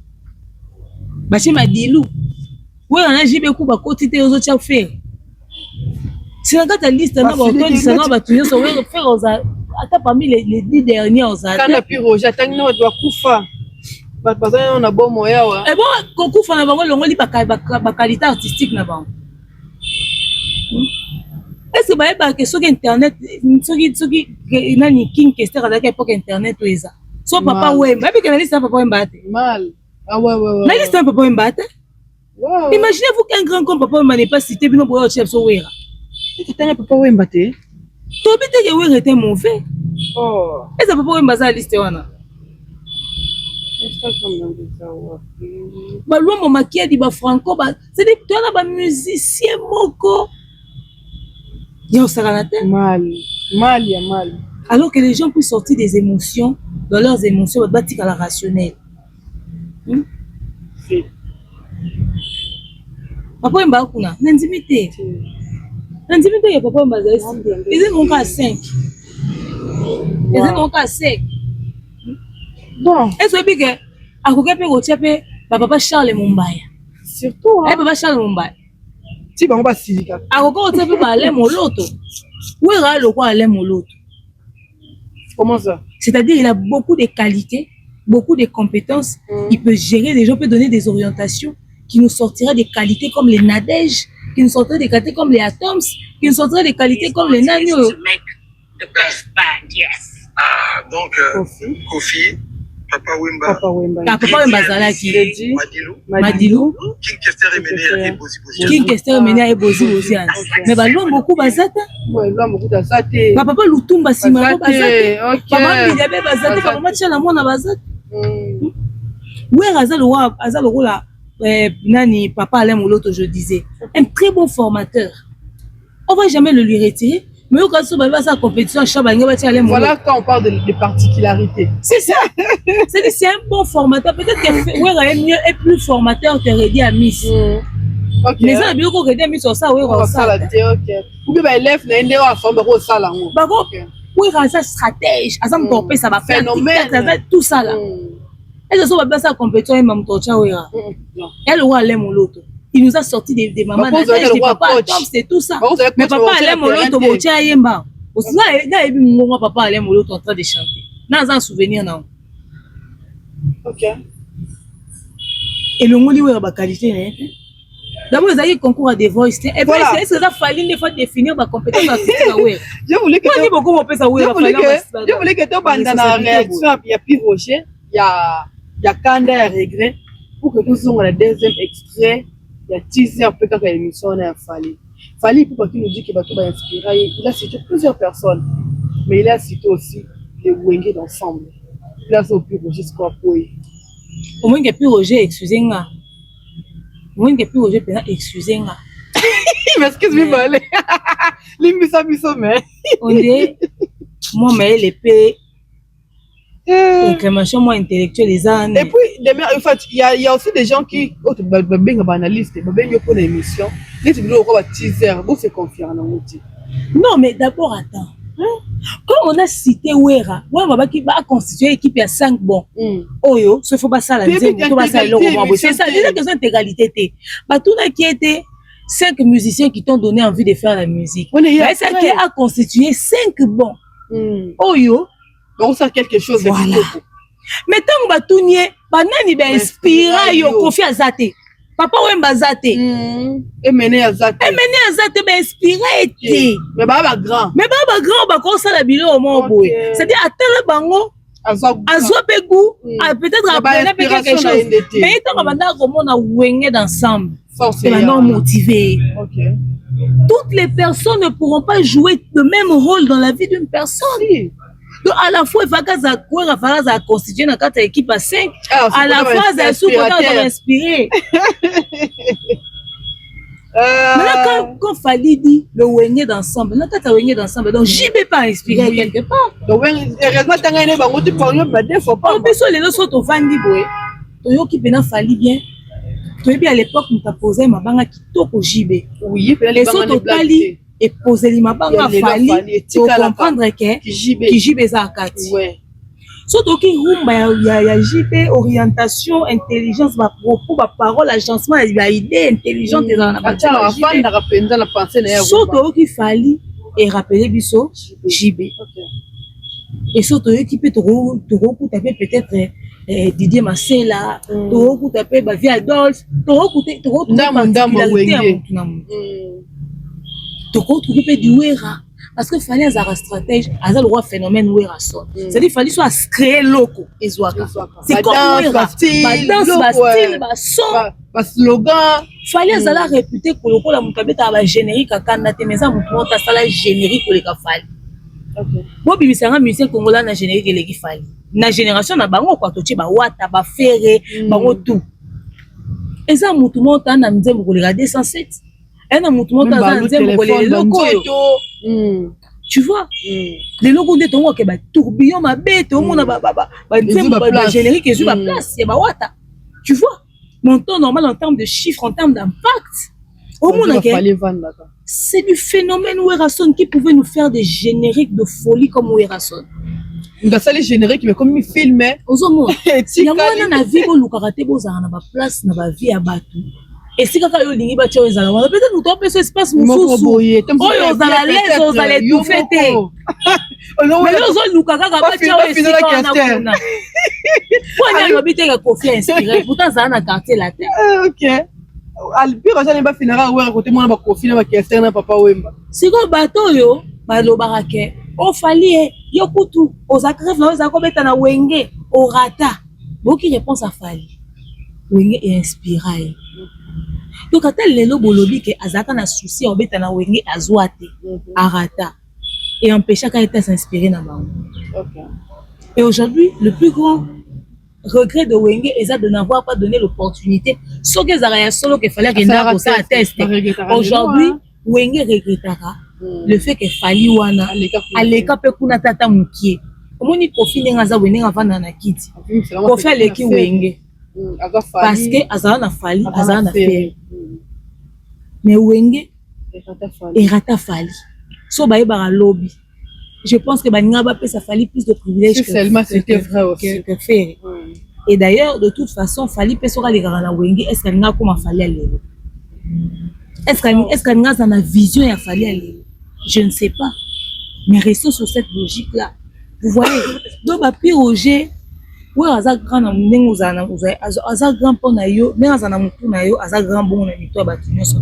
bachi Madilou ouais on a jibe ku ba koti te ozo tia faire si on regarde la liste na ba auto ça na ba tunyo so ouais faire aux ata parmi les 10 derniers aux ata kana piro j'attends no doit kufa ba bazana na bon moya wa et bon kufa na bango longoli ba qualité artistique na bango est-ce que ba que sur internet soki nani king kester à l'époque internet ou ça so papa Wemba, mais quelle liste papa Wemba mal. Ah ouais. La liste papa Wemba. Imaginez-vous qu'un grand comme papa Wemba n'est pas cité, puis non pour chef so Wera. C'était un papa Wemba té. Tobi te que Wera était mauvais. Oh. Et ça papa Wemba ça liste wana. Est-ce que comme dans ça wa. Ba lomo makia di ba franco ba, c'est des toi na ba musicien moko. Il y a aussi un mal. Mal, il y a mal. Alors que les gens puissent sortir des émotions, dans leurs émotions, bâtir à la rationnelle. Papa Mba kuna, n'intimité. N'intimité, il y a Papa Mba Zaïs. Ils sont encore à 5. Ils sont encore à 5. Bon. Est-ce que à côté de Papa Charles Mumbaya? Surtout. Papa Charles Mumbaya. Si, on va s'y dire. À côté de Papa Moloto. Où est le roi Moloto? Comment ça? C'est-à-dire il a beaucoup de qualités, beaucoup de compétences. Il peut gérer les gens, peut donner des orientations qui nous sortiraient des qualités comme les Nadège, qui nous sortiraient des qualités comme les Atoms, qui nous sortiraient des qualités comme les Nagno. Ah, donc, Kofi, Papa Wemba. Papa Wemba Zalaki. Madilou. King Kester Emene et Bozi Bozi. King Kester Emene et Bozi Bozi. Mais bah, beaucoup Bazata. Ouais, l'homme beaucoup Bazate. Papa Lutumba Simaro Bazate. Papa Bidabe Bazate. Papa Matchala Mona Bazate. Oui, Azal Rola. Nani, Papa Alain Moloto, je disais. Un très bon formateur. On va jamais le lui retirer. Mais quand on va sa compétition, voilà quand on parle de particularités. C'est ça. C'est un bon formateur. Peut-être que Wera est mieux et plus formateur que Reddy à Miss. Mais ça, bien qu'on Reddy à Miss sur ça, Wera ça. Ou bien élève n'a pas à former au salon. Wera ça stratège. Azam topé ça va faire tout ça là. Est-ce que on va sa compétition et même Tocha Wera? Elle ou Alain Moloto. Il nous a sorti des mamans d'âge, des papas, c'est tout ça. Mais papa Alain Moloto, Botia Yemba. Aussi là, il y a eu mon papa Alain Moloto en train de chanter. Dans un souvenir, non. Ok. Et le mot lui a qualité, hein. D'abord, ils ont eu concours à des voices. Et puis, est-ce que ça fallait des fois définir ma compétence artistique? Je voulais que tu aies la réaction, il y a Pire Rocher, il y a Kanda à regret. Pour que nous ayons le deuxième extrait. Il y a teaser un peu quand l'émission a fallu. Fali, pour qu'il nous dit qu'il va tout inspirer, il a cité plusieurs personnes, mais il a cité aussi les Wenge d'ensemble. Il a aussi Roger Squapoy. Au moins, il n'y a plus Roger, excusez-moi. Au moins, il n'y a plus Roger, excusez-moi. Mais excuse-moi, l'imbisso, mais. On dit, moi, mais l'épée. Réclamation moins intellectuelle les années. Et puis en fait il y a aussi des gens qui banalistes pour l'émission les teaser c'est confiant non mais d'abord attends quand on a cité Wera qui va constituer équipe à 5 bons oyo ce faut pas ça la c'est ça déjà que c'est intégralité tout qui était 5 musiciens qui t'ont donné envie de faire la musique mais ça qui a constitué 5 bons oyo on sait quelque chose de voilà. Mais tant que tu n'y es, banani ba inspira yo confier à Zate. Papa Wemba Zate. Et mener à Zate. Ba inspira été. Mais baba grand. Ba ko sala bilo au mon boy. C'est-à-dire atteindre bango azwa pe goût, peut-être apprendre quelque chose. Mais tant que banda comme on a wengé d'ensemble. Forcément motivé. OK. Toutes les personnes ne pourront pas jouer le même rôle dans la vie d'une personne. Donc à la fois il va falloir constituer dans quatre équipes à 5 à la fois ça sous-côté inspiré. Maintenant quand Fali dit le Wengé d'ensemble, non quand Wengé d'ensemble donc JB pas inspiré quelque part. Donc heureusement tanga ne bango tu prends ba des fois pas. On peut les autres sont au Vandi boy. Toyo qui pena Fali bien. Toi bien à l'époque on t'a posé ma banga qui toque au JB. Oui, les autres Tali et poser les mabanga Fali pour comprendre que qui JB zakati. Ouais. Surtout qui rumba ya JB orientation intelligence ba propos ba parole agencement ya idée intelligente dans la partie afin na rapenda la pensée na surtout qui Fali et rappeler biso JB. Et surtout qui peut te taper peut-être Didier Marcella, te taper ba Vie Adolphe, te trouver du Wera parce que fallait un stratège à le roi phénomène Wera son c'est-à-dire fallait soit créer loco et c'est comme Wera danse style son slogan fallait la réputer pour le coup la mutabeta ba générique à canate mais ça monta sala générique pour les kafali bon bibisanga musicien congolais na générique les kifali na génération na bango kwa tochi ba wata ba ferre bango tout et ça mutu monta na mzembo ko les 207. un amour tu vois les logos de ton que tourbillon ma bête au monde générique et sur ma place c'est wata tu vois mon temps normal en termes de chiffres en termes d'impact au monde c'est du phénomène Werason qui pouvait nous faire des génériques de folie comme Werason. Il ça les génériques mais comme il filmait aux hommes il y a moi na vie au lukarate bozana na ba place na ba vie à batu et si kaka yo lingi ba tio ezala wana peut-être nous topé ce espace mususu oyo ozala l'aise ozala tout fêter mais yo zo lukaka ba tio ezala na kuna kwa nyo bité ka Kofi inspiré pourtant ça na quartier la terre OK Albiro jana ba finira wa côté moi ba Kofi na ba Kester na papa Wemba siko bato yo ba lobaka ke o fali yo kutu ozakref na ozako beta na wenge o rata boki réponse à fali wenge est inspiré donc quand elle lelo bolobi ke azaka na souci o beta na wenge azwate arata et empêcher qu'elle était s'inspirer na bango. OK. Et aujourd'hui le plus grand regret de Wenge est de n'avoir pas donné l'opportunité sauf que Zaraya solo qu'il fallait qu'il n'a pas ça à tester. Aujourd'hui Wenge regrettera le fait que Fali wana aleka pe kuna tata mukie omoni Kofi nengaza Wenge avana na kiti Kofi aleki Wenge parce que azana na Fali azana na faire mais Wenge et rata Fali so baye bara lobby je pense que baninga ba pesa Fali plus de privilèges que seulement c'était vrai aussi que faire et d'ailleurs de toute façon Fali pesora les gars na Wenge est-ce qu'il n'a comme Fali alelo est-ce qu'il n'a dans vision ya Fali alelo je ne sais pas mais restons sur cette logique là vous voyez donc ba Roger ouais aza grand na ndenge uzana aza grand pona yo mais aza na mutu na yo aza grand bon na mito ba tunyo so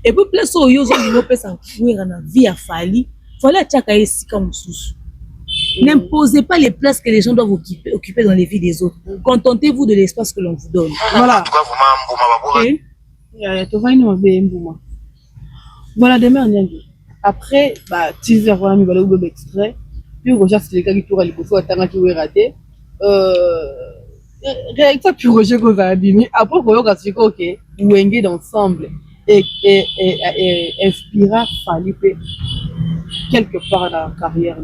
et puis place yo zo ni pesa kuira na vie ya Fali Fallait attaquer ici comme sous. N'imposez pas les places que les gens doivent occuper dans les vies des autres. Contentez-vous de l'espace que l'on vous donne. Voilà. Voilà, demain, après, teaser, voilà, mais voilà, ou extrait. Puis, Roger, c'est les gars qui tournent à l'hypothèse, à qui est raté. Réaction, puis Roger, qu'on a dit. Après, on a dit, OK, vous engagez d'ensemble et inspira Falipe quelque part dans la carrière.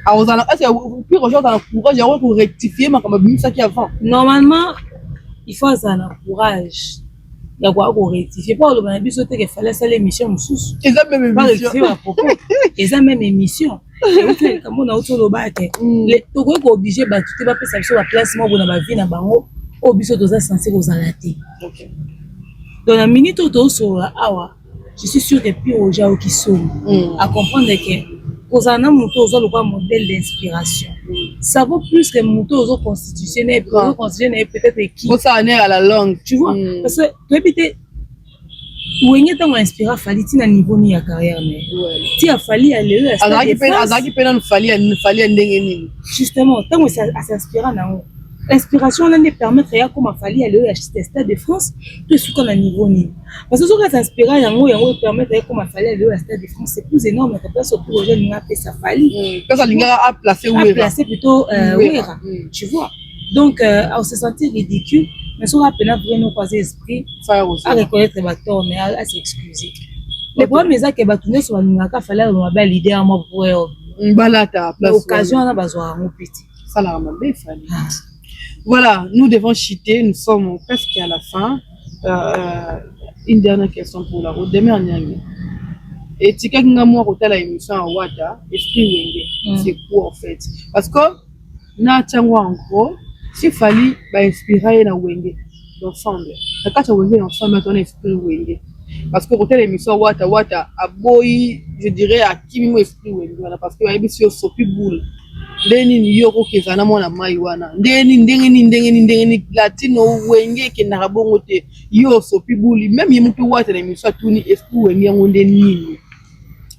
Est-ce que puis Roger, dans le courage, pour rectifier ma comme ça qui avant. Normalement, il faut avoir un courage. Il y a quoi pour rectifier. Pas le bon but, qu'il fallait faire l'émission sous. Ils ont même émission. Ils ont même émission. Comme on a autour de bac. Les Togo sont obligés de tout pas faire ça place moi pour ma vie na bango. Obligé de ça censé aux alatés. OK. Dans la minute où sur awa, je suis sûr que puis aux gens qui sont à comprendre que Kozana Mouto le modèle d'inspiration. Ça vaut plus que Mouto constitutionnel, peut-être qui. Ça en est à la langue, tu vois. Parce que répéter, où est-ce que inspiré Fali à niveau ni à carrière mais. Tu as fallu aller justement, tant que ça s'inspire dans l'inspiration on ne permet rien comme Fali aller acheter Stade de France tout ce qu'on a niveau ni. Parce que ce qui s'inspire yango permet rien comme Fali aller acheter Stade de France c'est plus énorme que place autour aujourd'hui n'a pas ça Fali. Parce que l'inga a placé plutôt Wera, tu vois. Donc on se sentit ridicule mais si on a peine à vraiment croiser esprit à reconnaître ma tort mais à s'excuser. Le problème est que batuné sur l'inga fallait avoir belle idée à moi pour balata place occasion on a besoin mon petit. Ça la rend bien Fali. Voilà, nous devons chuter, nous sommes presque à la fin. Une dernière question pour la route. Demain, et tu as une émission à Wata, Esprit Wenge. C'est quoi en fait? Parce que, en gros, s'il fallait inspirer na Wenge d'ensemble, la carte Wenge d'ensemble, on Esprit Wenge. Parce que quand l'émission Wata, a boy, je dirais à qui même Esprit Wenge, parce que l'émission Sopi Boule. Ndeni yoko kezana mona mai wana ndengeni latino Wenge ke na bongo te yo Sopi Boule même yemupi Wata na émission tuni Esprit Wenge ngonde nini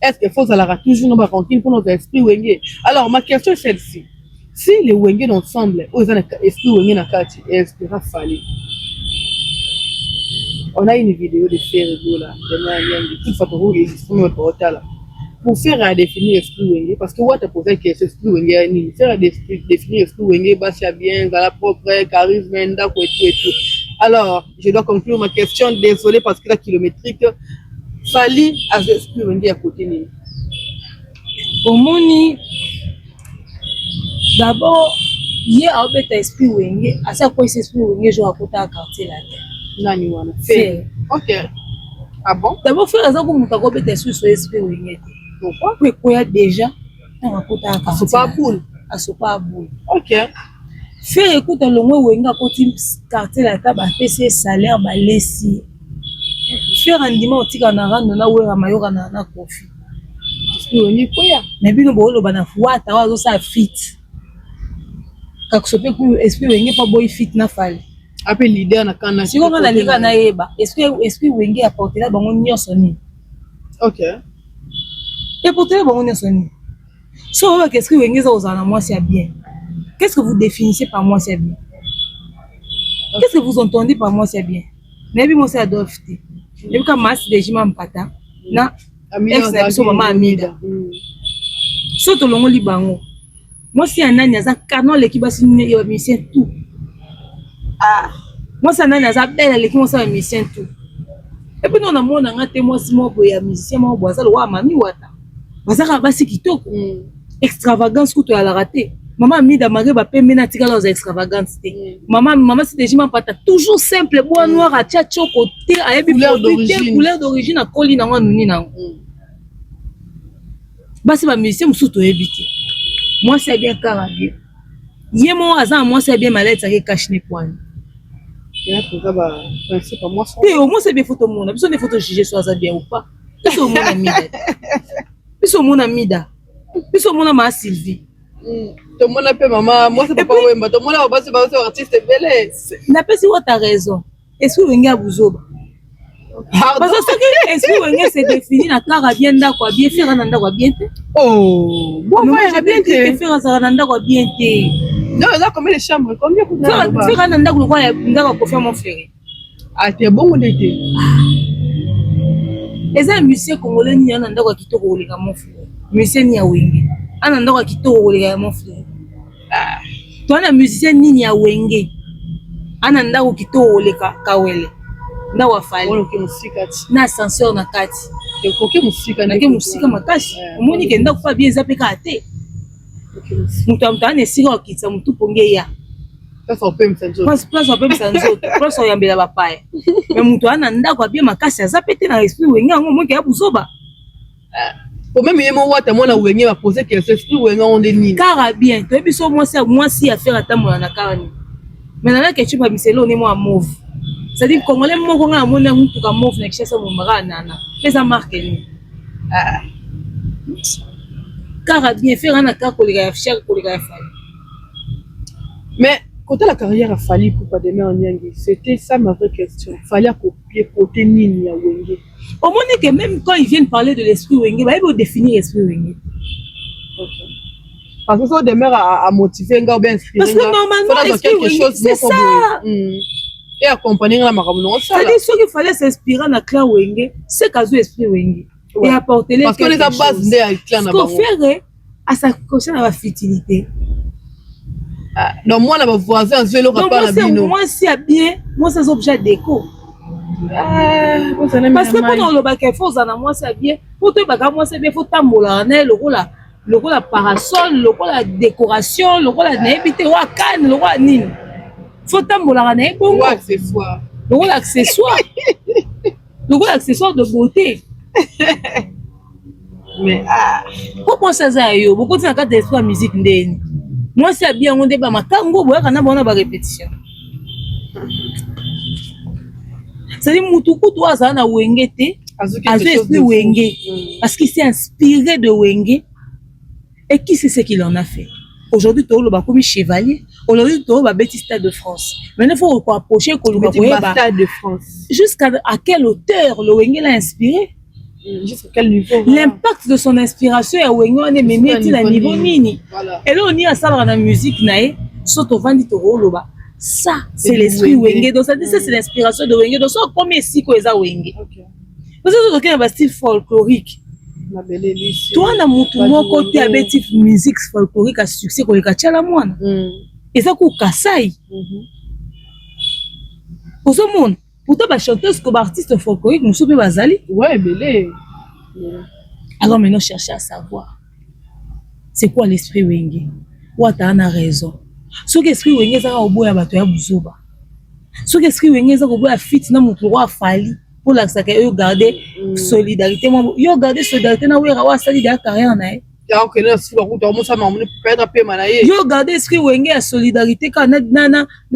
est-ce qu'il faut ça toujours dans rancune pour notre Esprit Wenge? Alors ma question est celle-ci, si les Wenge d'ensemble aux Esprit Wenge na kati inspira Fali, on a une vidéo de Ferrego là de toute façon notre portal pour faire à définir Esprit Wenge parce que Wata posait que Esprit Wenge ni faire à définir Esprit Wenge bah c'est bien la propre charisme ndako et tout Alors, je dois conclure ma question. Désolé parce que la kilométrique. Fali a esprit Wenge à côté de nous. Omoni, d'abord, hier, à obéta esprit Wenge, à ça quoi c'est esprit Wenge, je raconte à quartier là. Nani wana. Fait. Ok. Ah bon? D'abord, faire ça comme on obéta esprit Wenge. Pourquoi? Parce qu'il y a déjà, on raconte à quartier. C'est pas boule. À ce pas boule. Ok. Faire écoute le mot Wenge à côté quartier là, t'as fait ses salaires, bah laisser. Faire un dimanche, tu as un rang, on a ouvert un maillot, on a un coffee. Mais puis nous avons le foi, tu as ça fit. Quand tu peux pour esprit Wenge pas boy fit na fall. Après l'idée na kana. Si on a les gars na eba, esprit Wenge apporter là bango nyonso ni. Ok. Et pour te bango nyonso ni. So on va qu'est-ce que Wenge ça aux moi c'est bien. Qu'est-ce que vous définissez par moi c'est bien? Qu'est-ce que vous entendez par moi c'est bien? Mais puis moi c'est adopté. Et puis comme masse de jima mpata na ex na biso mama Amida. So to longo libango. Moi si anani aza canon l'équipe basi yo musicien tout. Ah, moi si anani aza belle l'équipe moi ça musicien tout. Et puis non na mona ngate moi si mo boya musicien mo boza lo wa mami wata. Bazaka basi kitoko. Extravagance kuto ya la raté. Maman Amida Marie va payer mena tika dans extravagance. Maman c'est déjà mpata toujours simple bois noir à tia côté à couleur d'origine à coli na ngwa nuni na. Basi ba musicien musuto ebiti. Moi c'est bien carabé. Yé moi azan moi c'est bien malade ça qui cache ne point. Et ça va principe moi ça. Et au moins c'est bien photo mon. Besoin des photos juger soit ça bien ou pas. Biso mon Amida. Biso mon Amida. Biso mon ma Sylvie. Tout le monde appelle maman, moi c'est pas Wemba, tout le monde a c'est pas artiste belé. N'a pas si vous t'as raison. Est-ce que Wenge a bouzoba? Parce que est-ce que Wenge c'est défini na kara bien da quoi bien faire nanda quoi bien te. Oh, bon moi j'ai bien te faire ça nanda quoi bien te. Non, là combien de chambres, combien pour faire nanda quoi nanda quoi faire mon frère. Ah t'es bon on était. Et un musicien congolais ni nanda quoi kitoko oleka mon frère. Musicien ni ya Wenge. Ananda kwa kitoko oleka mon frère. Ah, toi na musicien nini ya Wenge. Ananda kwa kitoko oleka kawele. Na wafali. On ke musika ti. Na ascenseur na kati. Et koke musika na ke musika makasi. Omoni ke nda kufa bien zape ka te. Mutu amtane sika okitsa mutu ponge ya. Place on peut msanzo. Place on peut msanzo. Place on yambela bapaya. Mais mutu ananda kwa bien makasi zape te na esprit Wenge ngo moke ya buzoba. Pour même yemo wata mona Wenge va poser que c'est esprit Wenge on est ni. Car bien, toi biso moi si affaire atamona na karani. Mais na que tu pas miselo ni moi mauve. C'est-à-dire congolais moko nga mona mutu ka mauve na kishasa mo mara nana. Mais ça marque ni. Ah. Car bien faire na ka kolika cher kolika fa. Mais quand la carrière a fallu pour pas demain en Nyangi, c'était ça ma vraie question. Fallait copier côté nini ya Wenge. Au moins que même quand ils viennent parler de l'esprit Wenge, bah ils vont définir l'esprit Wenge. Okay. Parce que ça demeure à motiver ou bien inspirer. Parce que normalement quelque chose c'est ça. Et accompagner la marabout. C'est-à-dire ce qu'il fallait s'inspirer dans clan Wenge, c'est qu'à l'esprit Wenge et apporter les. Parce que les bases de clan na bango. Ce qu'on ferait à sa cocher dans la fertilité. Non moi na voisin zelo pas na bino. Moi c'est bien, moi c'est objet déco. Parce que pendant le bac faut ça moi c'est bien. Pour te bac moi c'est bien faut tambola na le rôle parasol, le rôle décoration, le rôle n'habiter wa canne, le rôle nini. Faut tambola na bon accessoire. Le rôle accessoire. Le rôle accessoire de beauté. Mais comment ça ça yo beaucoup de cas d'esprit musique ndeni. Moi c'est bien on débat makango boya kana bona ba répétition. C'est-à-dire mutuku toi ça na Wenge te azo esprit Wenge parce qu'il s'est inspiré de Wenge et qui c'est ce qu'il en a fait. Aujourd'hui tu le ba comme chevalier, aujourd'hui tu ba Petit Stade de France. Maintenant il faut approcher ko le Stade de France. Jusqu'à quelle hauteur le Wenge l'a inspiré? Jusqu'à quel niveau? L'impact de son inspiration à Wenge on est mené à niveau nini. Et là on y a ça dans la musique nae, soto vandi to roloba. Ça c'est l'esprit Wenge. Donc ça dit ça c'est l'inspiration de Wenge. Donc ça comme ici ko eza Wenge. Parce que c'est un style folklorique. Toi na mutu moko te abeti musique folklorique à succès ko ekatcha la mwana. Et ça ko Kasai. Pour ce monde, pourtant, bah, chanteuse comme artiste folklorique, nous sommes bazali. Ouais, belé. Alors maintenant, chercher à savoir, c'est quoi l'esprit Wenge? Ou t'as raison. Ce que l'esprit Wenge, c'est au bout ya bato ya buzoba. Ce que l'esprit Wenge, c'est au bout ya fit na mutu roi fali pour la yo garder solidarité. Yo garder solidarité na wera wa sali da carrière na e. Ya ok, là si beaucoup dormo ça m'a peut être peu manaye. Yo garder esprit Wenge ya solidarité quand na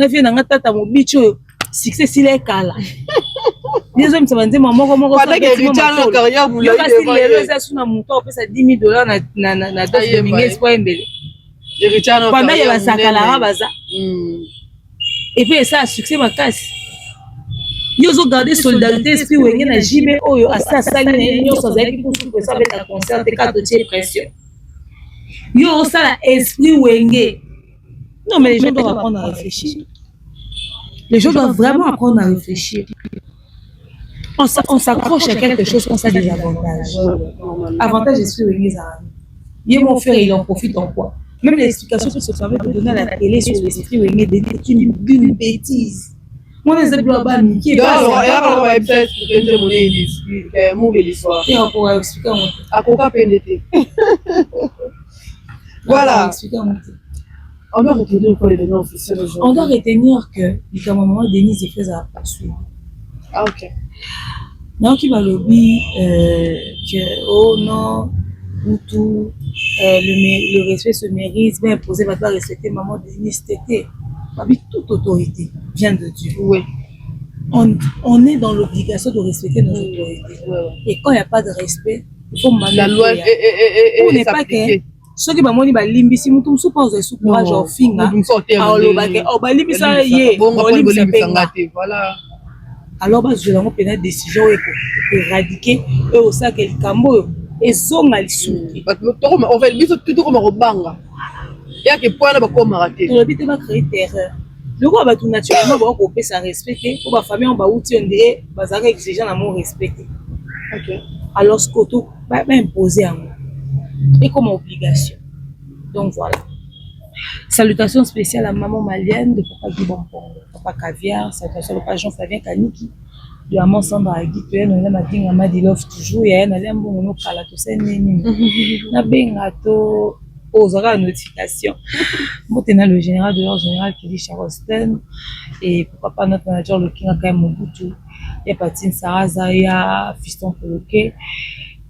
vie na ngata mobicho succès si les kala. Les hommes se vendent maman comment on fait que carrière vous l'avez le ça sous na montant on peut ça $10,000 na dose mingi espoir mbele. Pendant il y a sakala baza. Et puis ça succès ma casse. Yo zo garder solidarité esprit Wenge na jime oyo asa sali na yo so zaki pour ça avec la concert de cadre de pression. Yo ça la esprit Wenge. Non mais les gens doivent apprendre à réfléchir. Les gens doivent vraiment apprendre à réfléchir. On s'accroche à quelque chose quand ça a des avantages. Avantage esprit Wenge ça. Mon frère il en profite en quoi? Même l'explication que se permet de donner à la télé sur l'esprit Wenge est une bêtise. Moi, les global, qui est pas voilà. On doit retenir quoi les données officielles aujourd'hui? On doit retenir que le maman Denise est fait à poursuivre. Ah ok. Donc il va lobby que oh non, tout le respect se mérite, bien imposé, va pas respecter maman Denise Tété. Toute autorité vient de Dieu. Oui. On est dans l'obligation de respecter nos autorités. Et quand il n'y a pas de respect, il faut la loi est pas que ceux qui m'ont dit limbi si mutum sous pas sous courage au finga limbisa ye voilà. Alors bas je l'ai pris une décision pour éradiquer au sac el cambo et zonga lisuki on va le tout comme robanga. Il y a que point là comme raté. Le but va créer terreur. Le roi va tout naturellement va couper sa respecter pour ma famille on va outil on dirait bazar exigeant l'amour respecté. OK. Alors ce que tout va imposer à moi et comme obligation. Donc voilà. Salutations spéciales à maman malienne de papa Guibompongo, papa Caviar, salutations à papa Jean-Fabien Kaniki, de maman Sandra Agui, tu es dans la matinée à Madilov toujours, il y a un allié bon nom kala to c'est nini. Na bengato aux horaires de notification. Moi t'es le général de l'ordre général qui dit Charleston et papa notre manager le King Akaï Mobutu, il y a Patine Saraza, il y a Fiston Coloqué.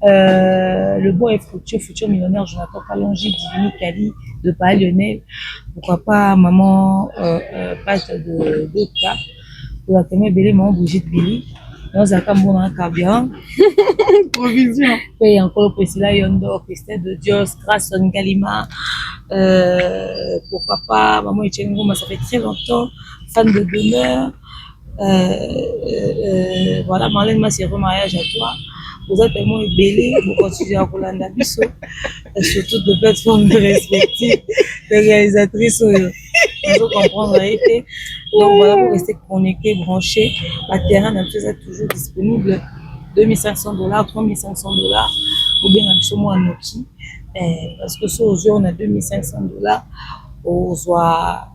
Le bon et fructueux futur millionnaire Jonathan Kalonji, Divini Kali de Paris Lionel, pourquoi pas maman page de Doka pour la témoin Bélé maman bougie de Billy dans un cambo dans un carburant provision et encore Priscilla Yondo Christelle de Dios Grâce Galima pourquoi pas maman Etienne Ngoma, ça fait très longtemps fan de demeure voilà Marlène ma c'est mariage à toi. Vous êtes tellement ébélés, vous continuez à Rolanda Bisso, sur toutes les plateformes respectives, les réalisatrices, vous comprendre été. Donc voilà, vous restez connectés, branchés. La terrain est toujours disponible, $2,500, $3,500, ou bien absolument à Noki. Parce que sur aujourd'hui, on a $2,500, on soit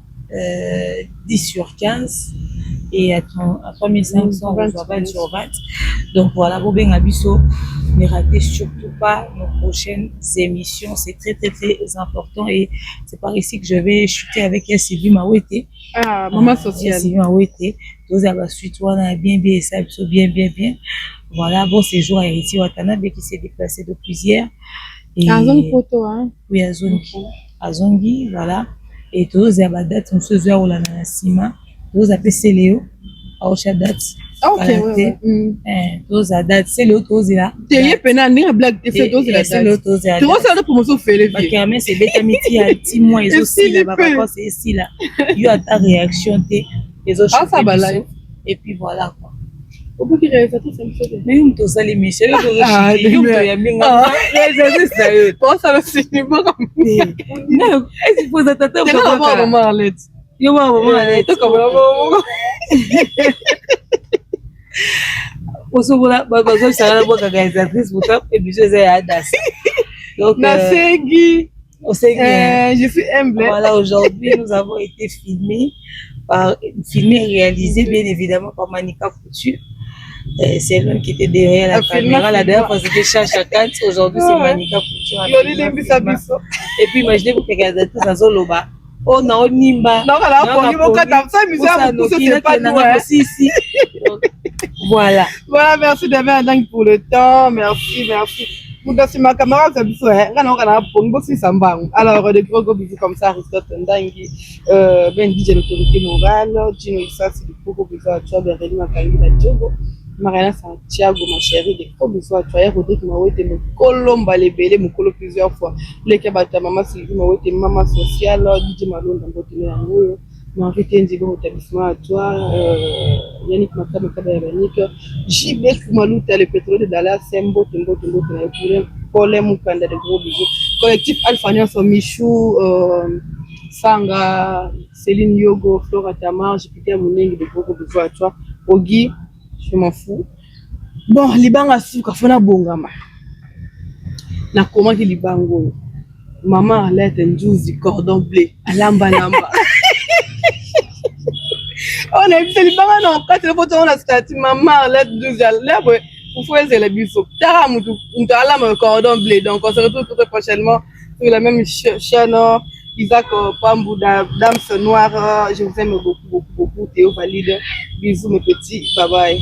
10 sur 15. Et à 3,500, on soit 20 sur 20. Donc voilà, vous bien abisso, ne ratez surtout pas nos prochaines émissions. C'est très très très important et c'est par ici que je vais chuter avec Sylvie Mawete. Ah, maman sociale. Sylvie Mawete. Vous avez la suite, on a bien ça, bien. Voilà, bon séjour à Héritier Watanabe qui s'est déplacé depuis hier. À zone photo, hein? Oui, à Zongi, voilà. Et tous à la date, on se voit au Lanasima. Vous appelez Céléo, à Ochadat. Ok, ouais. Tous à date, Céléo, tous là. T'es pénal, ni un blague, t'es fait tous la date. Tu vois ça là pour me sauver les filles. Ok, mais c'est bête amitié à 10 mois, ils aussi là, papa, c'est ici là. Il y a ta réaction, les autres. Ah, ça va là. Et puis voilà quoi. Au bout qu'il réalise ça, ça me fait. Mais on te salue, Michel. Ah, ça c'est pas comme. Non, est-ce qu'il faut t'attendre pour voir maman Arlette. Yo maman Arlette. Osobola bazo sala boka organisatrice pour toi et puis je sais Adas. Donc Nasegi. Je suis humble. Voilà, aujourd'hui nous avons été filmés filmé et réalisé bien évidemment par Manika Couture. C'est l'homme qui était derrière la caméra. La dernière fois c'était Chacha Kat, aujourd'hui c'est Manika Couture. Et puis imaginez-vous que réalisateur ça Zoloba. Oh non, Nimba. Non, voilà. Voilà, merci Damien Adang pour le temps. Merci. Merci ma camarade, alors, des gros bisous comme ça, Aristote Ndangi, Ben DJ l'autorité morale, Gino Issa, c'est des gros bisous à toi, Berlin Makangi, la Diogo, Mariana Santiago, ma chérie, des gros bisous à toi, Rodrigue Mawete, mon colombe à l'ébélé, mon colo plusieurs fois, les Kabata, maman Sylvie Mawete, maman sociale, DJ Malone, dans votre nez, Marie Tendigo, établissement à toi, Yannick Makam, Yannick, JB Kumalouta, le pétrole de Dallas, Sembo, Tembo, Paul Moukanda, de gros bisous. Collectif Alpha Nianso, Michou, Sanga, Céline Yogo, Flora Tamar, Jupiter Mouning, de gros bisous à toi. Ogi, je m'en fous. Bon, Libanga Souka, Fona Bongama. Na comment que Libango? Maman Arlette Ndjouzi, cordon bleu, Alamba Namba. On a vu ce Libanga, non, quand le photo, on a statut, Maman Arlette Ndjouzi, vous pouvez les bisous. Taramoutou, on t'a la cordon bleu. Donc, on se retrouve très prochainement sur la même chaîne. Isaac Pambou, Dame Noire. Je vous aime beaucoup. Théo Valide. Bisous, mes petits. Bye bye.